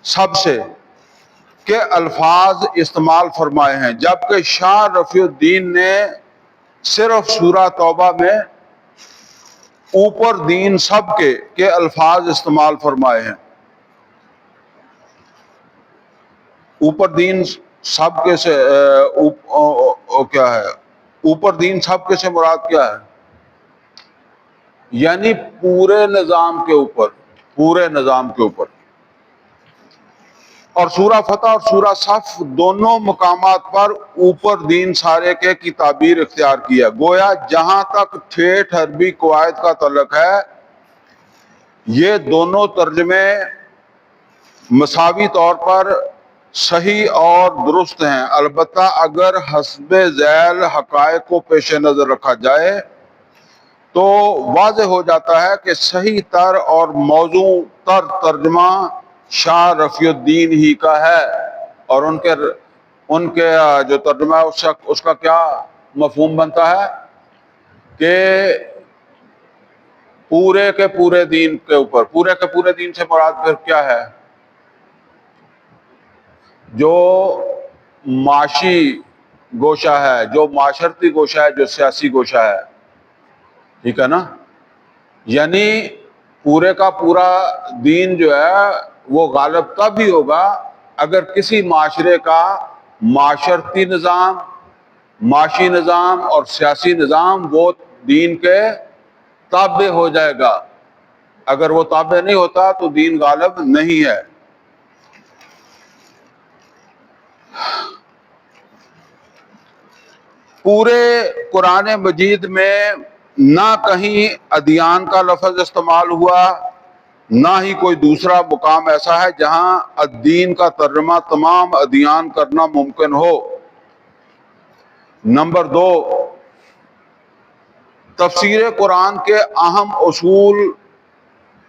سب سے کے الفاظ استعمال فرمائے ہیں، جبکہ شاہ رفیع الدین نے صرف سورہ توبہ میں اوپر دین سب کے الفاظ استعمال فرمائے ہیں۔ اوپر دین سب کے سے کیا ہے؟ اوپر دین سب کے سے مراد کیا ہے؟ یعنی پورے نظام کے اوپر، پورے نظام کے اوپر۔ اور سورہ فتح اور سورہ صف دونوں مقامات پر اوپر دین سارے کی تعبیر اختیار کی ہے. گویا جہاں تک ٹھیٹھ عربی قواعد کا تعلق ہے یہ دونوں ترجمے مساوی طور پر صحیح اور درست ہیں، البتہ اگر حسب ذیل حقائق کو پیش نظر رکھا جائے تو واضح ہو جاتا ہے کہ صحیح تر اور موزوں تر ترجمہ شاہ رفیع الدین ہی کا ہے، اور ان کے جو ترجمہ ہے اس کا کیا مفہوم بنتا ہے کہ پورے کے پورے دین کے اوپر. پورے کے پورے دین سے مراد پھر کیا ہے؟ جو معاشی گوشہ ہے، جو معاشرتی گوشہ ہے، جو سیاسی گوشہ ہے، ٹھیک ہے نا. یعنی پورے کا پورا دین جو ہے وہ غالب تب ہی ہوگا اگر کسی معاشرے کا معاشرتی نظام، معاشی نظام اور سیاسی نظام وہ دین کے تابع ہو جائے گا. اگر وہ تابع نہیں ہوتا تو دین غالب نہیں ہے. پورے قرآن مجید میں نہ کہیں ادیان کا لفظ استعمال ہوا، نہ ہی کوئی دوسرا مقام ایسا ہے جہاں الدین کا ترجمہ تمام ادیان کرنا ممکن ہو. نمبر 2، تفسیر قرآن کے اہم اصول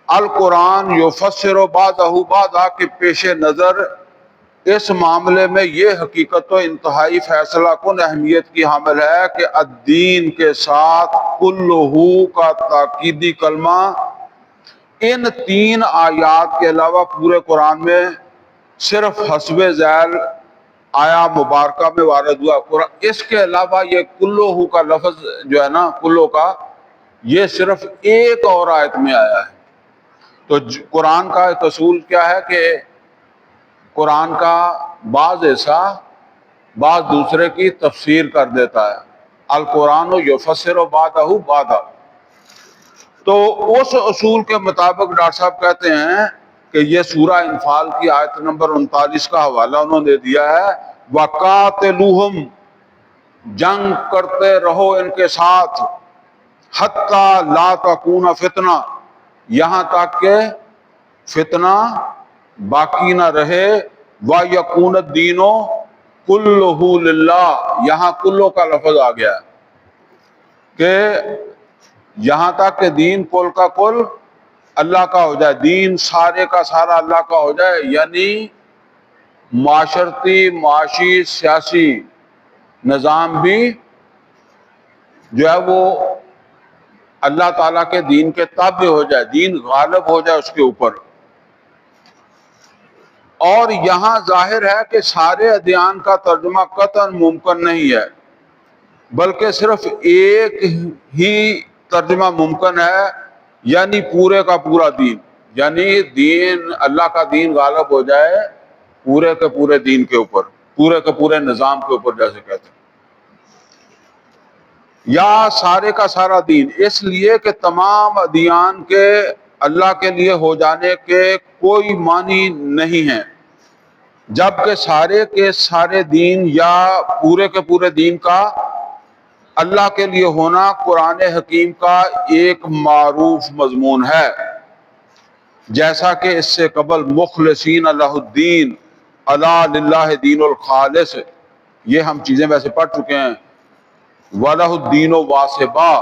القرآن یفسر بعضہ بعضا کے پیش نظر اس معاملے میں یہ حقیقت و انتہائی فیصلہ کن اہمیت کی حامل ہے کہ الدین کے ساتھ کلہ کا تاکیدی کلمہ ان 3 آیات کے علاوہ پورے قرآن میں صرف حسب ذیل آیا مبارکہ میں وارد ہوا. اس کے علاوہ یہ کلہ کا لفظ جو ہے نا، کلہ کا، یہ صرف ایک اور آیت میں آیا ہے. تو قرآن کا ایک اصول کیا ہے کہ قرآن کا بعض حصہ بعض دوسرے کی تفسیر کر دیتا ہے. القرآن یفسر بعضہ بعضا. تو اس اصول کے مطابق ڈاکٹر صاحب کہتے ہیں کہ یہ سورہ انفال کی آیت نمبر 39 کا حوالہ انہوں نے دیا ہے، وَقَاتِلُوهُمْ، جنگ کرتے رہو ان کے ساتھ، حَتَّى لَا تَكُونَ فِتْنَةٌ، یہاں تک کہ فتنہ باقی نہ رہے، وَيَكُونَ الدِّينُ كُلُّهُ لِلَّهِ، یہاں کلو کا لفظ آ گیا کہ یہاں تک کہ دین کل کا کل اللہ کا ہو جائے، دین سارے کا سارا اللہ کا ہو جائے. یعنی معاشرتی، معاشی، سیاسی نظام بھی جو ہے وہ اللہ تعالیٰ کے دین کے تابع ہو جائے، دین غالب ہو جائے اس کے اوپر. اور یہاں ظاہر ہے کہ سارے ادیان کا ترجمہ قطعاً ممکن نہیں ہے، بلکہ صرف ایک ہی ترجمہ ممکن ہے، یعنی پورے کا پورا دین. یعنی دین، اللہ کا دین غالب ہو جائے پورے کے پورے دین کے اوپر، پورے کے پورے نظام کے اوپر، جیسے کہتے ہیں، یا سارے کا سارا دین. اس لیے کہ تمام ادیان کے اللہ کے لیے ہو جانے کے کوئی معنی نہیں ہے، جبکہ سارے کے سارے دین یا پورے کے پورے دین کا اللہ کے لیے ہونا قرآن حکیم کا ایک معروف مضمون ہے. جیسا کہ اس سے قبل مخلصین اللہ الدین الا للہ دین الخالص، یہ ہم چیزیں ویسے پڑھ چکے ہیں، وَلَهُ الدِّينُ وَاصِبًا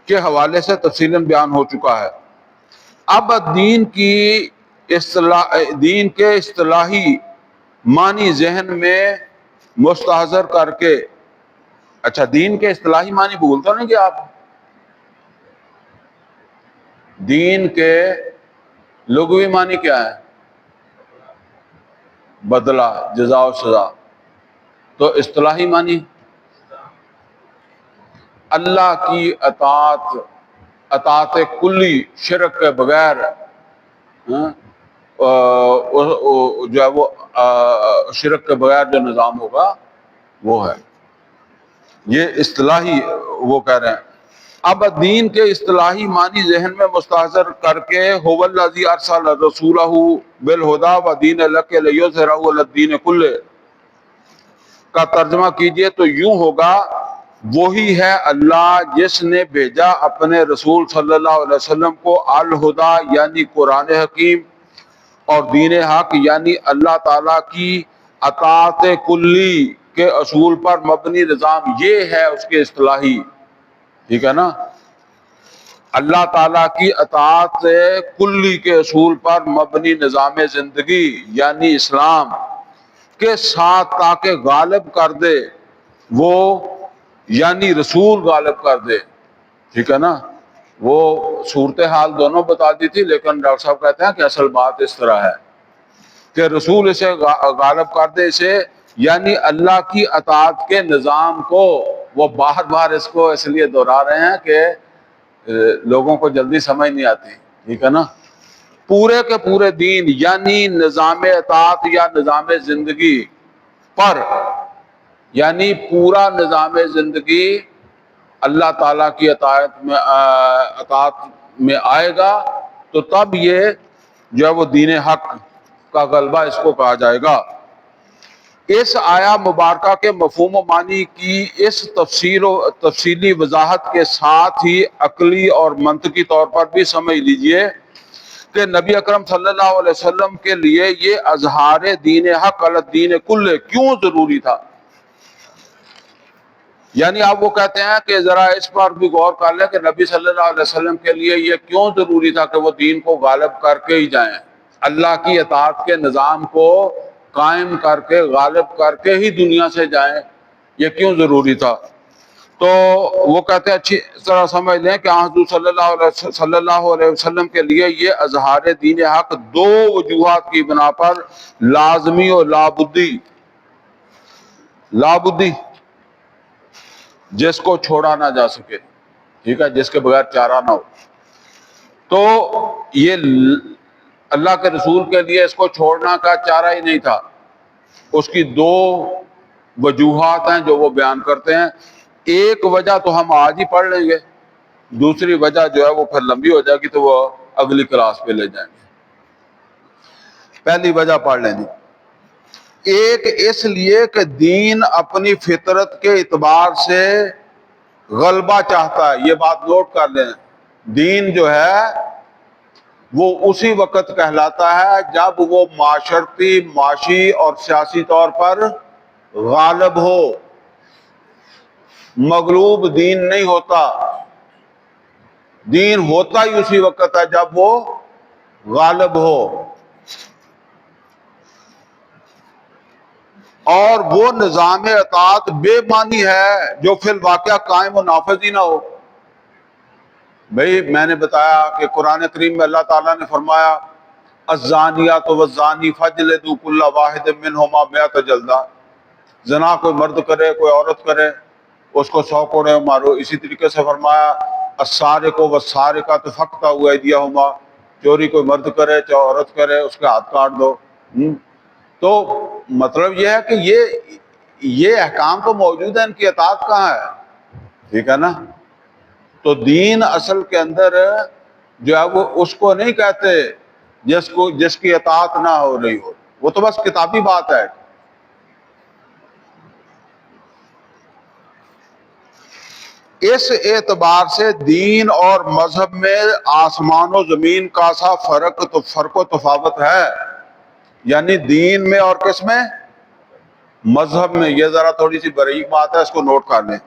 کے حوالے سے تفصیلاً بیان ہو چکا ہے. اب دین کے اصطلاحی معنی ذہن میں مستحضر کر کے، اچھا دین کے اصطلاحی معنی بھول تو نہیں کہ آپ، دین کے لغوی معنی کیا ہے؟ بدلہ، جزا و سزا. تو اصطلاحی معنی اللہ کی اطاعت کلی، شرک کے بغیر جو ہے وہ شرک کے بغیر جو نظام ہوگا وہ ہے. یہ اصطلاحی وہ کہہ رہے ہیں. اب دین کے اصطلاحی معنی ذہن میں مستحضر کر کے هو الذی ارسل رسولہ بالہدی ودین الحق لیظہرہ علی الدین کلہ کا ترجمہ کیجئے تو یوں ہوگا، وہی ہے اللہ جس نے بھیجا اپنے رسول صلی اللہ علیہ وسلم کو الہدی یعنی قرآن حکیم اور دین حق یعنی اللہ تعالیٰ کی اطاعت کلی کے اصول پر مبنی نظام، یہ ہے اس کے اصطلاحی، ٹھیک ہے نا، اللہ تعالیٰ کی اطاعت کلی کے اصول پر مبنی نظام زندگی یعنی اسلام کے ساتھ تاکہ غالب کر دے وہ، یعنی رسول غالب کر دے، ٹھیک ہے نا۔ وہ صورتحال دونوں بتا دی تھی، لیکن ڈاکٹر صاحب کہتے ہیں کہ اصل بات اس طرح ہے کہ رسول اسے غالب کر دے، اسے یعنی اللہ کی اطاعت کے نظام کو۔ وہ بار بار اس کو اس لیے دہرا رہے ہیں کہ لوگوں کو جلدی سمجھ نہیں آتی، ٹھیک ہے نا۔ پورے کے پورے دین یعنی نظام اطاعت یا نظام زندگی پر، یعنی پورا نظام زندگی اللہ تعالیٰ کی اطاعت میں آئے گا تو تب یہ جو ہے وہ دین حق کا غلبہ اس کو کہا جائے گا۔ اس آیا مبارکہ کے مفہوم و معنی کی اس تفصیلی وضاحت کے ساتھ ہی عقلی اور منطقی طور پر بھی سمجھ لیجئے کہ نبی اکرم صلی اللہ علیہ وسلم کے لیے یہ اظہار دین حق علی الدین کلہ کیوں ضروری تھا۔ یعنی آپ وہ کہتے ہیں کہ ذرا اس پر بھی غور کر لیں کہ نبی صلی اللہ علیہ وسلم کے لیے یہ کیوں ضروری تھا کہ وہ دین کو غالب کر کے ہی جائیں، اللہ کی اطاعت کے نظام کو قائم کر کے غالب کر کے ہی دنیا سے جائیں، یہ کیوں ضروری تھا۔ تو وہ کہتے ہیں اچھی طرح سمجھ لیں کہ حضور صلی اللہ علیہ وسلم کے لیے یہ اظہار دین حق دو وجوہات کی بنا پر لازمی اور لابدی جس کو چھوڑا نہ جا سکے، ٹھیک ہے، جس کے بغیر چارہ نہ ہو۔ تو یہ اللہ کے رسول کے لیے اس کو چھوڑنا کا چارہ ہی نہیں تھا۔ اس کی دو وجوہات ہیں جو وہ بیان کرتے ہیں۔ ایک وجہ تو ہم آج ہی پڑھ لیں گے، دوسری وجہ جو ہے وہ پھر لمبی ہو جائے گی تو وہ اگلی کلاس پہ لے جائیں گے۔ پہلی وجہ پڑھ لیں جی۔ ایک اس لیے کہ دین اپنی فطرت کے اعتبار سے غلبہ چاہتا ہے، یہ بات نوٹ کر لیں، دین جو ہے وہ اسی وقت کہلاتا ہے جب وہ معاشرتی، معاشی اور سیاسی طور پر غالب ہو۔ مغلوب دین نہیں ہوتا، دین ہوتا ہی اسی وقت ہے جب وہ غالب ہو، اور وہ نظام اطاعت بے معنی ہے جو فی الواقع قائم و نافذ ہی نہ ہو۔ بھئی میں نے بتایا کہ قرآن کریم میں اللہ تعالیٰ نے فرمایا الزانیات والزانی فاجلدوا کل واحد منہما 100 جلدہ، زنا کوئی مرد کرے کوئی عورت کرے اس کو 100 کوڑے مارو۔ اسی طریقے سے فرمایا السارق والسارقۃ فاقطعوا ایدیہما، چوری کوئی مرد کرے چاہے عورت کرے اس کے ہاتھ کاٹ دو۔ تو مطلب یہ ہے کہ یہ احکام تو موجود ہیں، ان کی اطاعت کہاں ہے، ٹھیک ہے نا۔ تو دین اصل کے اندر جو ہے وہ اس کو نہیں کہتے جس کی اطاعت نہ ہو رہی ہو، وہ تو بس کتابی بات ہے۔ اس اعتبار سے دین اور مذہب میں آسمان و زمین کا سا فرق و تفاوت ہے، یعنی دین میں اور کس میں، مذہب میں۔ یہ ذرا تھوڑی سی باریک بات ہے، اس کو نوٹ کر لیں۔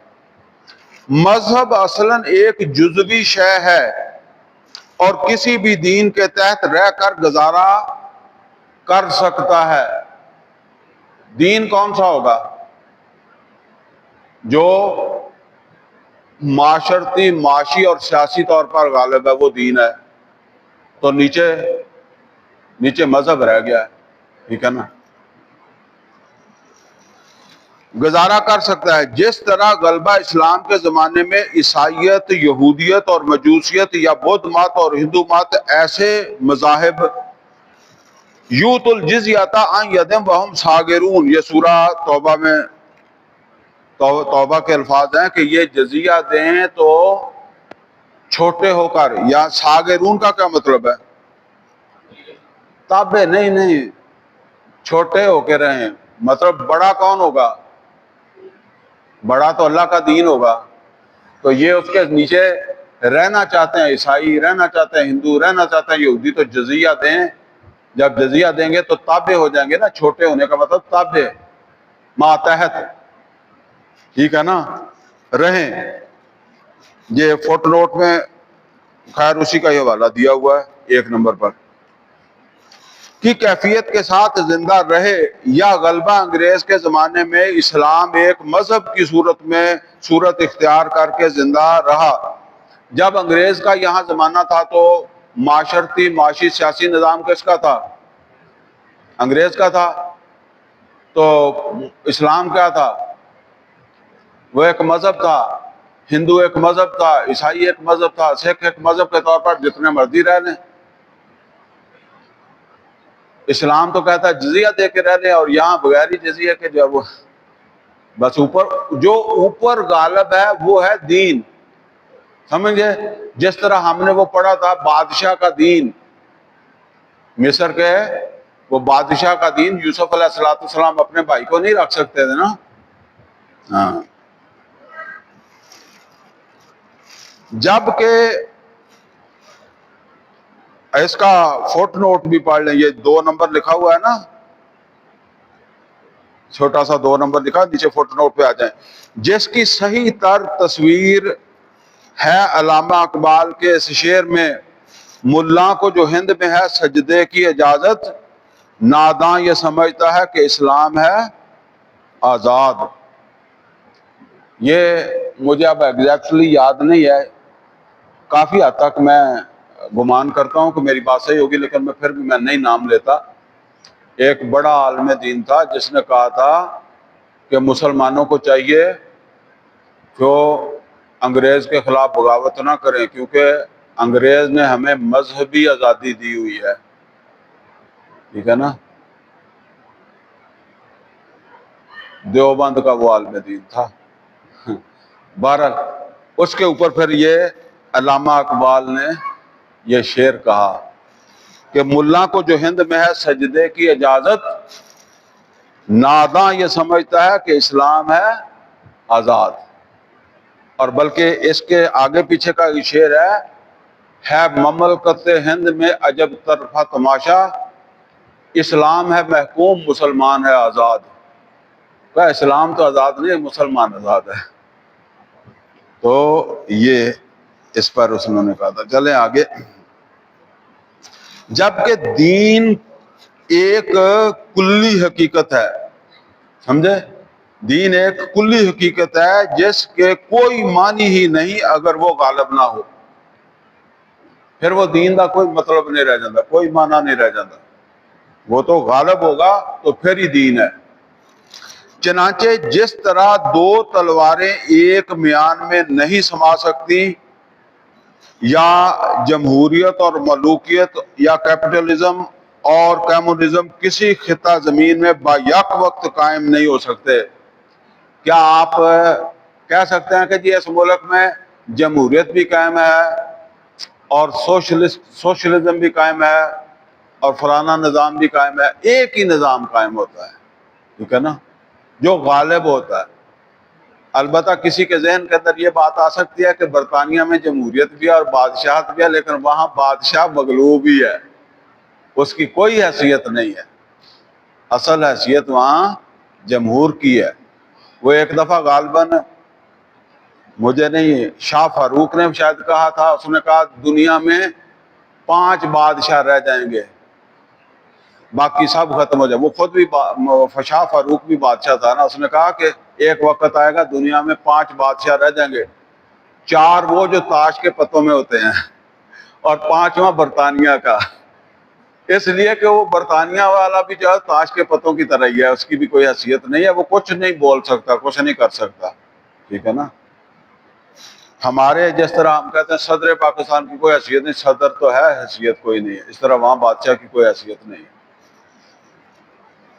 مذہب اصلاً ایک جزوی شے ہے اور کسی بھی دین کے تحت رہ کر گزارا کر سکتا ہے۔ دین کون سا ہوگا؟ جو معاشرتی، معاشی اور سیاسی طور پر غالب ہے وہ دین ہے۔ تو نیچے مذہب رہ گیا ہے، ٹھیک ہے نا، گزارا کر سکتا ہے۔ جس طرح غلبہ اسلام کے زمانے میں عیسائیت، یہودیت اور مجوسیت یا بدھ مت اور ہندو مت ایسے مذاہب یوت الجزیۃ عن ید وہم صاغرون، یہ سورہ توبہ میں توبہ کے الفاظ ہیں کہ یہ جزیہ دیں تو چھوٹے ہو کر، یا صاغرون کا کیا مطلب ہے؟ تابع نہیں، چھوٹے ہو کے رہیں، مطلب بڑا کون ہوگا؟ بڑا تو اللہ کا دین ہوگا، تو یہ اس کے نیچے رہنا چاہتے ہیں، عیسائی رہنا چاہتے ہیں، ہندو رہنا چاہتے ہیں، یہودی تو جزیہ دیں، جب جزیہ دیں گے تو تابع ہو جائیں گے نا، چھوٹے ہونے کا مطلب تابع، ماتحت، ٹھیک ہے نا، رہیں۔ یہ فوٹ نوٹ میں خیر اسی کا یہ حوالہ دیا ہوا ہے 1 نمبر پر، کی کیفیت کے ساتھ زندہ رہے یا غلبہ انگریز کے زمانے میں اسلام ایک مذہب کی صورت اختیار کر کے زندہ رہا۔ جب انگریز کا یہاں زمانہ تھا تو معاشرتی، معاشی، سیاسی نظام کس کا تھا؟ انگریز کا تھا۔ تو اسلام کیا تھا؟ وہ ایک مذہب تھا، ہندو ایک مذہب تھا، عیسائی ایک مذہب تھا، سکھ ایک مذہب کے طور پر جتنے مرضی رہ لیں۔ اسلام تو کہتا ہے جزیہ دے کے رہ لیں، اور یہاں بغیر ہی جزیہ کے جو ہے وہ بس جو اوپر غالب ہے وہ ہے دین، سمجھے؟ جس طرح ہم نے وہ پڑھا تھا بادشاہ کا دین، مصر کے وہ بادشاہ کا دین، یوسف علیہ السلام اپنے بھائی کو نہیں رکھ سکتے تھے نا، ہاں۔ جبکہ اس کا فوٹ نوٹ بھی پڑھ لیں، یہ 2 نمبر لکھا ہوا ہے نا، چھوٹا سا 2 نمبر لکھا، نیچے فوٹ نوٹ پہ آ جائیں۔ جس کی صحیح تر تصویر ہے علامہ اقبال کے اس شعر میں، ملا کو جو ہند میں ہے سجدے کی اجازت، ناداں یہ سمجھتا ہے کہ اسلام ہے آزاد۔ یہ مجھے اب ایگزیکٹلی یاد نہیں ہے، کافی حد تک میں گمان کرتا ہوں کہ میری بات صحیح ہوگی، لیکن میں پھر بھی میں نہیں نام لیتا۔ ایک بڑا عالم دین تھا جس نے کہا تھا کہ مسلمانوں کو چاہیے کہ انگریز کے خلاف بغاوت نہ کریں، کیونکہ انگریز نے ہمیں مذہبی آزادی دی ہوئی ہے، ٹھیک ہے نا۔ دیوبند کا وہ عالم دین تھا۔ بہرحال اس کے اوپر پھر یہ علامہ اقبال نے یہ شعر کہا کہ ملا کو جو ہند میں ہے سجدے کی اجازت، ناداں یہ سمجھتا ہے کہ اسلام ہے آزاد۔ اور بلکہ اس کے آگے پیچھے کا شعر ہے مملکت ہند میں عجب طرفہ تماشا، اسلام ہے محکوم مسلمان ہے آزاد۔ کہ اسلام تو آزاد نہیں ہے، مسلمان آزاد ہے۔ تو یہ اس پر انہوں نے کہا تھا۔ چلیں آگے۔ جبکہ دین ایک کلی حقیقت ہے، سمجھے؟ دین ایک کلی حقیقت ہے جس کے کوئی معنی ہی نہیں اگر وہ غالب نہ ہو، پھر وہ دین کا کوئی مطلب نہیں رہ جاتا، کوئی معنی نہیں رہ جاتا، وہ تو غالب ہوگا تو پھر ہی دین ہے۔ چنانچہ جس طرح 2 تلواریں ایک میان میں نہیں سما سکتی، یا جمہوریت اور ملوکیت یا کیپٹلزم اور کمیونزم کسی خطہ زمین میں با یک وقت قائم نہیں ہو سکتے۔ کیا آپ کہہ سکتے ہیں کہ جی اس ملک میں جمہوریت بھی قائم ہے اور سوشلزم بھی قائم ہے اور فلانا نظام بھی قائم ہے؟ ایک ہی نظام قائم ہوتا ہے، ٹھیک ہے نا، جو غالب ہوتا ہے۔ البتہ کسی کے ذہن کے اندر یہ بات آ سکتی ہے کہ برطانیہ میں جمہوریت بھی ہے اور بادشاہت بھی ہے، لیکن وہاں بادشاہ مغلوب ہی ہے، اس کی کوئی حیثیت نہیں ہے، اصل حیثیت وہاں جمہور کی ہے۔ وہ ایک دفعہ غالباً مجھے نہیں، شاہ فاروق نے شاید کہا تھا، اس نے کہا دنیا میں 5 بادشاہ رہ جائیں گے، باقی سب ختم ہو جائے۔ وہ خود بھی شاہ فاروق بھی بادشاہ تھا نا، اس نے کہا کہ ایک وقت آئے گا دنیا میں 5 بادشاہ رہ جائیں گے، 4 وہ جو تاش کے پتوں میں ہوتے ہیں اور 5واں برطانیہ کا، اس لیے کہ وہ برطانیہ والا بھی جو ہے تاش کے پتوں کی طرح ہی ہے، اس کی بھی کوئی حیثیت نہیں ہے، وہ کچھ نہیں بول سکتا، کچھ نہیں کر سکتا، ٹھیک ہے نا۔ ہمارے جس طرح ہم کہتے ہیں صدر پاکستان کی کوئی حیثیت نہیں، صدر تو ہے، حیثیت کوئی نہیں ہے، اس طرح وہاں بادشاہ کی کوئی حیثیت نہیں،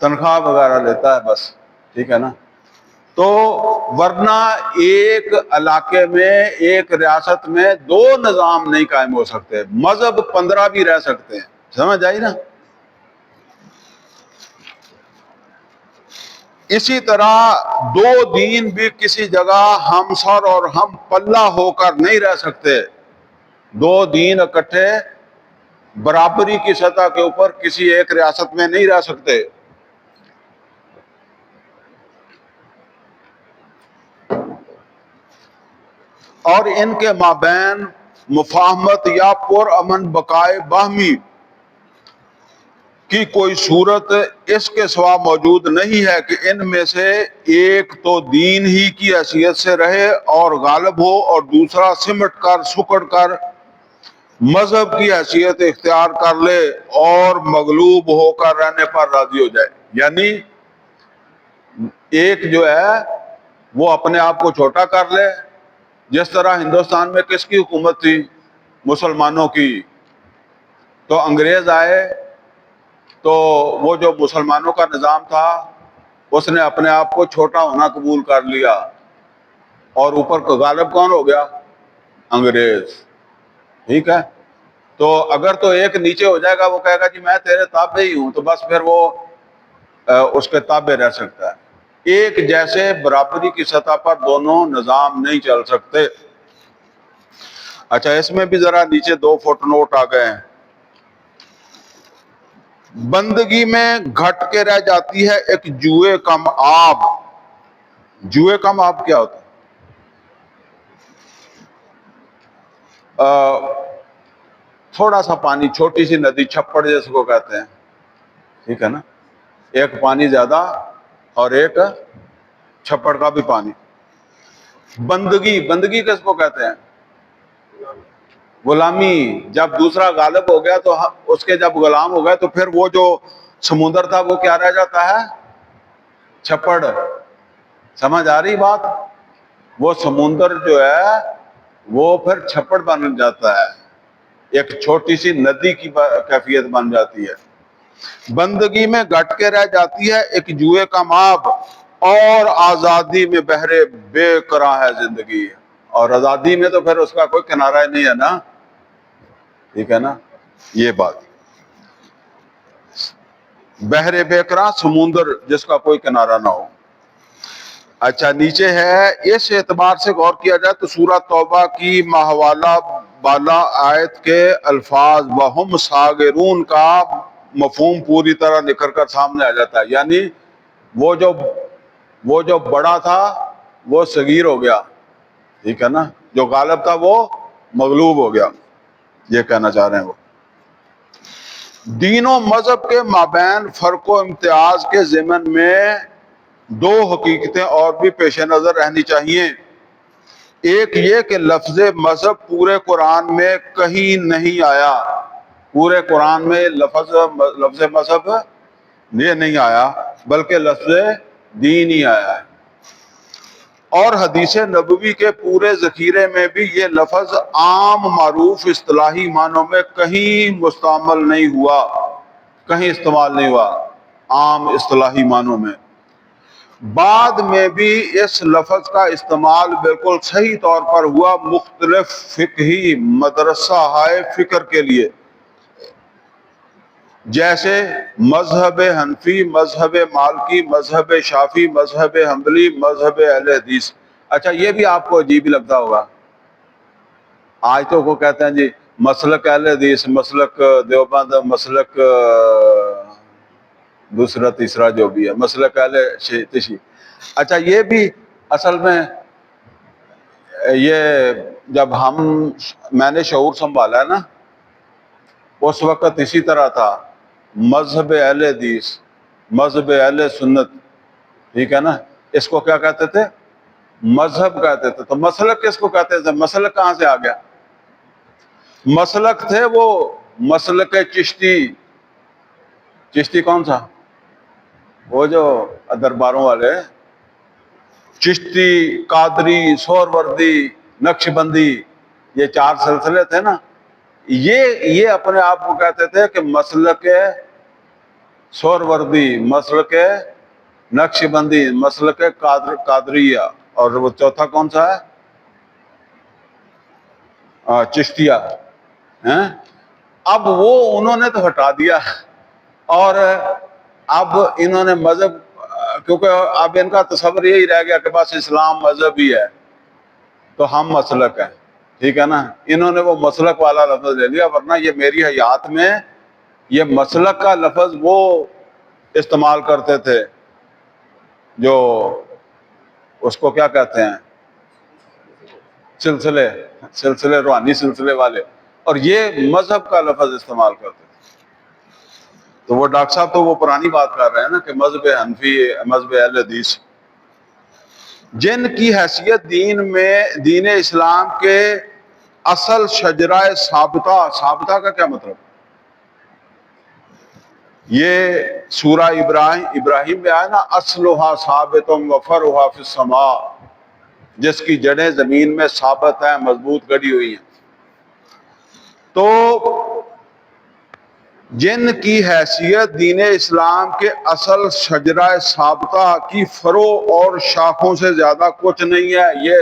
تنخواہ وغیرہ لیتا ہے بس، ٹھیک ہے نا۔ تو ورنہ ایک علاقے میں ایک ریاست میں دو نظام نہیں قائم ہو سکتے، مذہب 15 بھی رہ سکتے ہیں، سمجھ آئی نا؟ اسی طرح دو دین بھی کسی جگہ ہم سر اور ہم پلہ ہو کر نہیں رہ سکتے، دو دین اکٹھے برابری کی سطح کے اوپر کسی ایک ریاست میں نہیں رہ سکتے۔ اور ان کے مابین مفاہمت یا پرامن بقائے باہمی کی کوئی صورت اس کے سوا موجود نہیں ہے کہ ان میں سے ایک تو دین ہی کی حیثیت سے رہے اور غالب ہو، اور دوسرا سمٹ کر سکڑ کر مذہب کی حیثیت اختیار کر لے اور مغلوب ہو کر رہنے پر راضی ہو جائے۔ یعنی ایک جو ہے وہ اپنے آپ کو چھوٹا کر لے، جس طرح ہندوستان میں کس کی حکومت تھی؟ مسلمانوں کی۔ تو انگریز آئے تو وہ جو مسلمانوں کا نظام تھا اس نے اپنے آپ کو چھوٹا ہونا قبول کر لیا، اور اوپر کا غالب کون ہو گیا؟ انگریز۔ ٹھیک ہے، تو اگر تو ایک نیچے ہو جائے گا، وہ کہے گا جی میں تیرے تابع ہی ہوں، تو بس پھر وہ اس کے تابع رہ سکتا ہے۔ ایک جیسے برابری کی سطح پر دونوں نظام نہیں چل سکتے۔ اچھا، اس میں بھی ذرا نیچے 2 فٹ نوٹ آ گئے ہیں۔ بندگی میں گھٹ کے رہ جاتی ہے ایک جوئے کم آب۔ جوئے کم آب کیا ہوتا ہے؟ تھوڑا سا پانی، چھوٹی سی ندی، چھپڑ جس کو کہتے ہیں، ٹھیک ہے نا؟ ایک پانی زیادہ اور ایک چھپڑ کا بھی پانی۔ بندگی، بندگی کس کو کہتے ہیں؟ غلامی۔ جب دوسرا غالب ہو گیا تو اس کے جب غلام ہو گئے تو پھر وہ جو سمندر تھا وہ کیا رہ جاتا ہے؟ چھپڑ۔ سمجھ آ رہی بات؟ وہ سمندر جو ہے وہ پھر چھپڑ بن جاتا ہے، ایک چھوٹی سی ندی کی کیفیت بن جاتی ہے۔ بندگی میں گھٹ کے رہ جاتی ہے ایک جوئے کا آب، اور آزادی میں بہرے بے قرار ہے زندگی۔ اور آزادی میں تو پھر اس کا کوئی کنارہ نہیں ہے نا، ٹھیک ہے نا؟ یہ بات، بحر بے قرار سمندر جس کا کوئی کنارہ نہ ہو۔ اچھا، نیچے ہے، اس اعتبار سے غور کیا جائے تو سورہ توبہ کی ماحولہ بالا آیت کے الفاظ وَهُمْ صَاغِرُونَ کا مفہوم پوری طرح نکھر کر سامنے آ جاتا ہے۔ یعنی وہ جو بڑا تھا وہ صغیر ہو گیا، ٹھیک ہے نا؟ جو غالب تھا وہ مغلوب ہو گیا، یہ کہنا چاہ رہے ہیں وہ۔ دین و مذہب کے مابین فرق و امتیاز کے ضمن میں 2 حقیقتیں اور بھی پیش نظر رہنی چاہیے۔ ایک یہ کہ لفظ مذہب پورے قرآن میں کہیں نہیں آیا، پورے قرآن میں لفظ مذہب یہ نہیں آیا، بلکہ لفظ دین ہی آیا ہے۔ اور حدیث نبوی کے پورے ذخیرے میں بھی یہ لفظ عام معروف اصطلاحی معنوں میں کہیں مستعمل نہیں ہوا، کہیں استعمال نہیں ہوا عام اصطلاحی معنوں میں۔ بعد میں بھی اس لفظ کا استعمال بالکل صحیح طور پر ہوا مختلف فقہی مدرسہ ہائے فکر کے لیے، جیسے مذہب حنفی، مذہب مالکی، مذہب شافعی، مذہب حنبلی، مذہب اہل حدیث۔ اچھا، یہ بھی آپ کو عجیب لگتا ہوگا، آج تو کو کہتے ہیں جی مسلک اہل حدیث، مسلک دیوبند، مسلک دوسرا تیسرا جو بھی ہے، مسلک اہل شیعہ۔ اچھا، یہ بھی اصل میں یہ جب میں نے شعور سنبھالا ہے نا، اس وقت اسی طرح تھا، مذہب اہل حدیث، مذہب اہل سنت، ٹھیک ہے نا؟ اس کو کیا کہتے تھے؟ مذہب کہتے تھے۔ تو مسلک کس کو کہتے تھے؟ مسلک کہاں سے آ گیا؟ مسلک تھے وہ مسلک چشتی۔ چشتی کون سا؟ وہ جو درباروں والے، چشتی، قادری، سہروردی، نقش بندی، یہ 4 سلسلے تھے نا، یہ اپنے آپ کو کہتے تھے کہ مسلک سہروردی، مسلک نقش بندی، مسلک قادریہ، اور وہ چوتھا کون سا ہے؟ چشتیہ ہیں۔ اب وہ انہوں نے تو ہٹا دیا، اور اب انہوں نے مذہب، کیونکہ اب ان کا تصور یہی رہ گیا کہ بس اسلام مذہب ہی ہے تو ہم مسلک ہیں، ٹھیک ہے نا، انہوں نے وہ مسلک والا لفظ لے لیا، ورنہ یہ میری حیات میں یہ مسلک کا لفظ وہ استعمال کرتے تھے جو اس کو کیا کہتے ہیں، سلسلے روحانی سلسلے والے، اور یہ مذہب کا لفظ استعمال کرتے تھے۔ تو وہ ڈاکٹر صاحب تو وہ پرانی بات کر رہے ہیں نا کہ مذہب حنفی، مذہب اہل حدیث، جن کی حیثیت دین اسلام کے اصل شجرہ ثابتہ کا کیا مطلب؟ یہ سورہ ابراہیم میں آیا نا، اصلھا ثابت و فرعھا فی السماء، جس کی جڑیں زمین میں ثابت ہیں، مضبوط گڑی ہوئی ہیں۔ تو جن کی حیثیت دین اسلام کے اصل شجرہ ثابتہ کی فرو اور شاخوں سے زیادہ کچھ نہیں ہے۔ یہ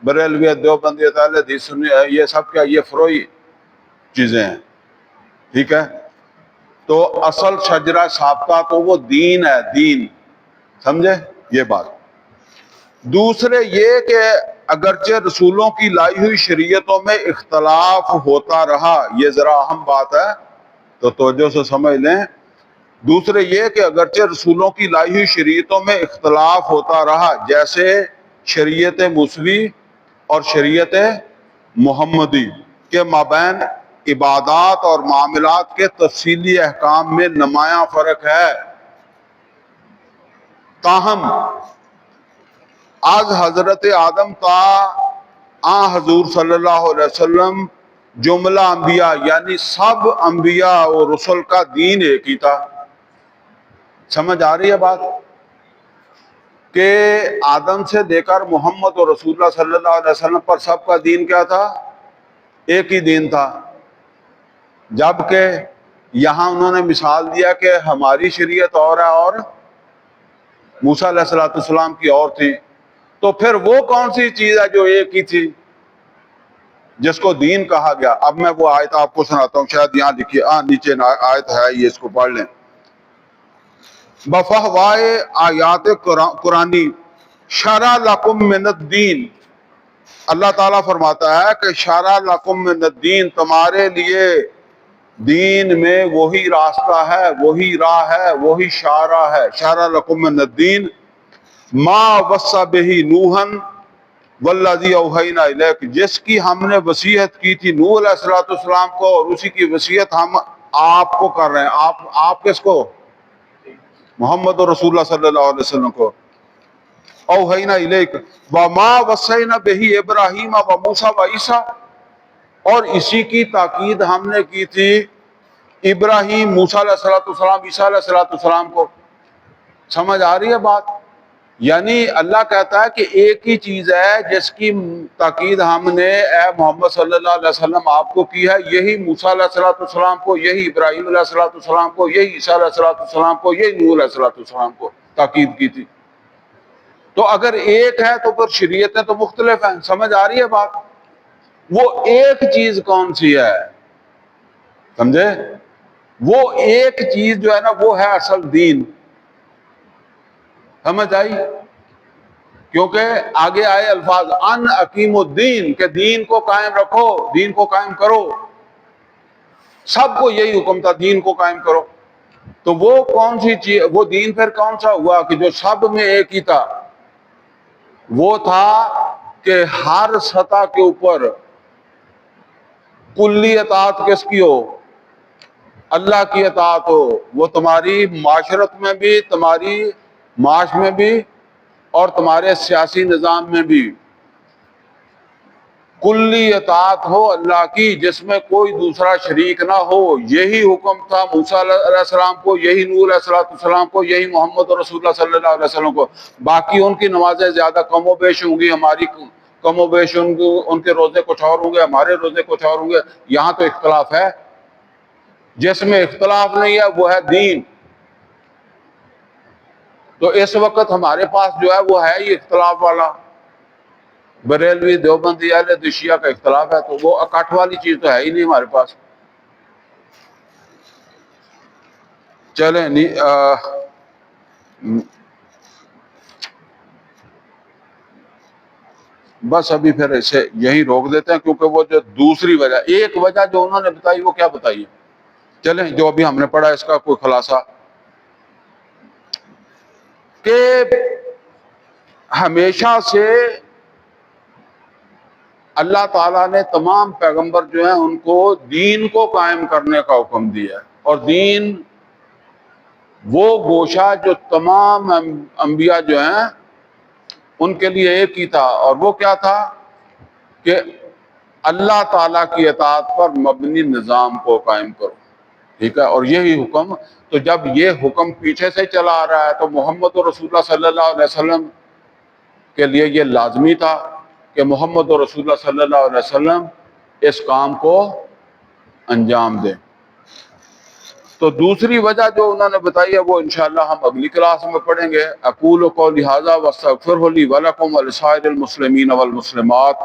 بریلویت، دیوبندیت، اہل حدیث، سنی، یہ سب کیا، یہ فروئی چیزیں ہیں، ٹھیک ہے۔ تو اصل شجرہ ثابتہ تو وہ دین ہے، دین، سمجھے یہ بات۔ دوسرے یہ کہ اگرچہ رسولوں کی لائی ہوئی شریعتوں میں اختلاف ہوتا رہا، یہ ذرا اہم بات ہے تو توجہ سے سمجھ لیں۔ دوسرے یہ کہ اگرچہ رسولوں کی لائی ہوئی شریعتوں میں اختلاف ہوتا رہا، جیسے شریعت موسوی اور شریعت محمدی کے مابین عبادات اور معاملات کے تفصیلی احکام میں نمایاں فرق ہے، تاہم از حضرت آدم تا آن حضور صلی اللہ علیہ وسلم جملہ انبیاء، یعنی سب انبیاء اور رسول کا دین ایک ہی تھا۔ سمجھ آ رہی ہے بات؟ کہ آدم سے لے کر محمد اور رسول اللہ صلی اللہ علیہ وسلم پر سب کا دین کیا تھا؟ ایک ہی دین تھا۔ جبکہ یہاں انہوں نے مثال دیا کہ ہماری شریعت اور ہے اور موسیٰ علیہ السلام کی اور تھی، تو پھر وہ کون سی چیز ہے جو ایک ہی تھی جس کو دین کہا گیا؟ اب میں وہ آیت آپ کو سناتا ہوں، شاید یہاں لکھی، نیچے آیت ہے، یہ اس کو پڑھ لیں۔ بفہوائے آیات قرآنی شرع لکم من الدین، اللہ تعالیٰ فرماتا ہے کہ شرع لکم من الدین، تمہارے لیے دین میں وہی راستہ ہے، وہی راہ ہے، وہی شارع ہے۔ شرع لکم من الدین ما وصی بہ نوحا والذی اوحینا الیک، جس کی ہم نے وصیت کی تھی نوح علیہ السلام کو، اور اسی کی وصیت ہم آپ کو کر رہے ہیں۔ آپ کس کو؟ محمد رسول اللہ صلی اللہ علیہ وسلم کو۔ اوحینا الیک وما وصینا بہ ابراہیم و موسیٰ و عیسیٰ، اور اسی کی تاکید ہم نے کی تھی ابراہیم، موسیٰ علیہ السلام، عیسیٰ علیہ السلام کو۔ سمجھ آ رہی ہے بات؟ یعنی اللہ کہتا ہے کہ ایک ہی چیز ہے جس کی تاکید ہم نے اے محمد صلی اللہ علیہ وسلم آپ کو کی ہے، یہی موسیٰ علیہ السلام کو، یہی ابراہیم علیہ السلام کو، یہی عیسیٰ علیہ السلام کو، یہی نوح علیہ السلام کو تاکید کی تھی۔ تو اگر ایک ہے تو پھر شریعتیں تو مختلف ہیں۔ سمجھ آ رہی ہے بات؟ وہ ایک چیز کون سی ہے؟ سمجھے؟ وہ ایک چیز جو ہے نا وہ ہے اصل دین۔ سمجھ آئی؟ کیونکہ آگے آئے الفاظ ان اقیم الدین، کہ دین کو قائم رکھو، دین کو قائم کرو، سب کو یہی حکم تھا، دین کو قائم کرو۔ تو وہ کون سی چیز، وہ دین پھر کون سا ہوا کہ جو سب میں ایک ہی تھا؟ وہ تھا کہ ہر سطح کے اوپر کلی اطاعت کس کی ہو؟ اللہ کی اطاعت ہو۔ وہ تمہاری معاشرت میں بھی، تمہاری معاش میں بھی، اور تمہارے سیاسی نظام میں بھی کلی اطاعت ہو اللہ کی، جس میں کوئی دوسرا شریک نہ ہو۔ یہی حکم تھا موسیٰ علیہ السلام کو، یہی نوح علیہ السلام کو، یہی محمد رسول اللہ صلی اللہ علیہ وسلم کو۔ باقی ان کی نمازیں زیادہ کم و بیش ہوں گی، ہماری کم و بیش ہوں گی، ان کے روزے کچھ اور ہوں گے، ہمارے روزے کچھ اور ہوں گے۔ یہاں تو اختلاف ہے، جس میں اختلاف نہیں ہے وہ ہے دین۔ تو اس وقت ہمارے پاس جو ہے وہ ہے ہی اختلاف والا، بریلوی دیوبندی اہل شیعہ کا اختلاف ہے، تو وہ اکٹھ والی چیز تو ہے ہی نہیں ہمارے پاس۔ چلیں بس ابھی پھر اسے یہی روک دیتے ہیں، کیونکہ وہ جو دوسری وجہ، ایک وجہ جو انہوں نے بتائی وہ کیا بتائی ہے، چلیں جو ابھی ہم نے پڑھا اس کا کوئی خلاصہ، کہ ہمیشہ سے اللہ تعالیٰ نے تمام پیغمبر جو ہیں ان کو دین کو قائم کرنے کا حکم دیا ہے، اور دین وہ گوشہ جو تمام انبیاء جو ہیں ان کے لیے ایک ہی تھا، اور وہ کیا تھا کہ اللہ تعالیٰ کی اطاعت پر مبنی نظام کو قائم کرو، ٹھیک ہے۔ اور یہی حکم، تو جب یہ حکم پیچھے سے چلا آ رہا ہے تو محمد رسول اللہ صلی اللہ علیہ وسلم کے لیے یہ لازمی تھا کہ محمد رسول اللہ صلی اللہ علیہ وسلم اس کام کو انجام دیں۔ تو دوسری وجہ جو انہوں نے بتائی ہے وہ انشاءاللہ ہم اگلی کلاس میں پڑھیں گے۔ اقول قولی ھذا واستغفر لی ولکم ولسائر المسلمین والمسلمات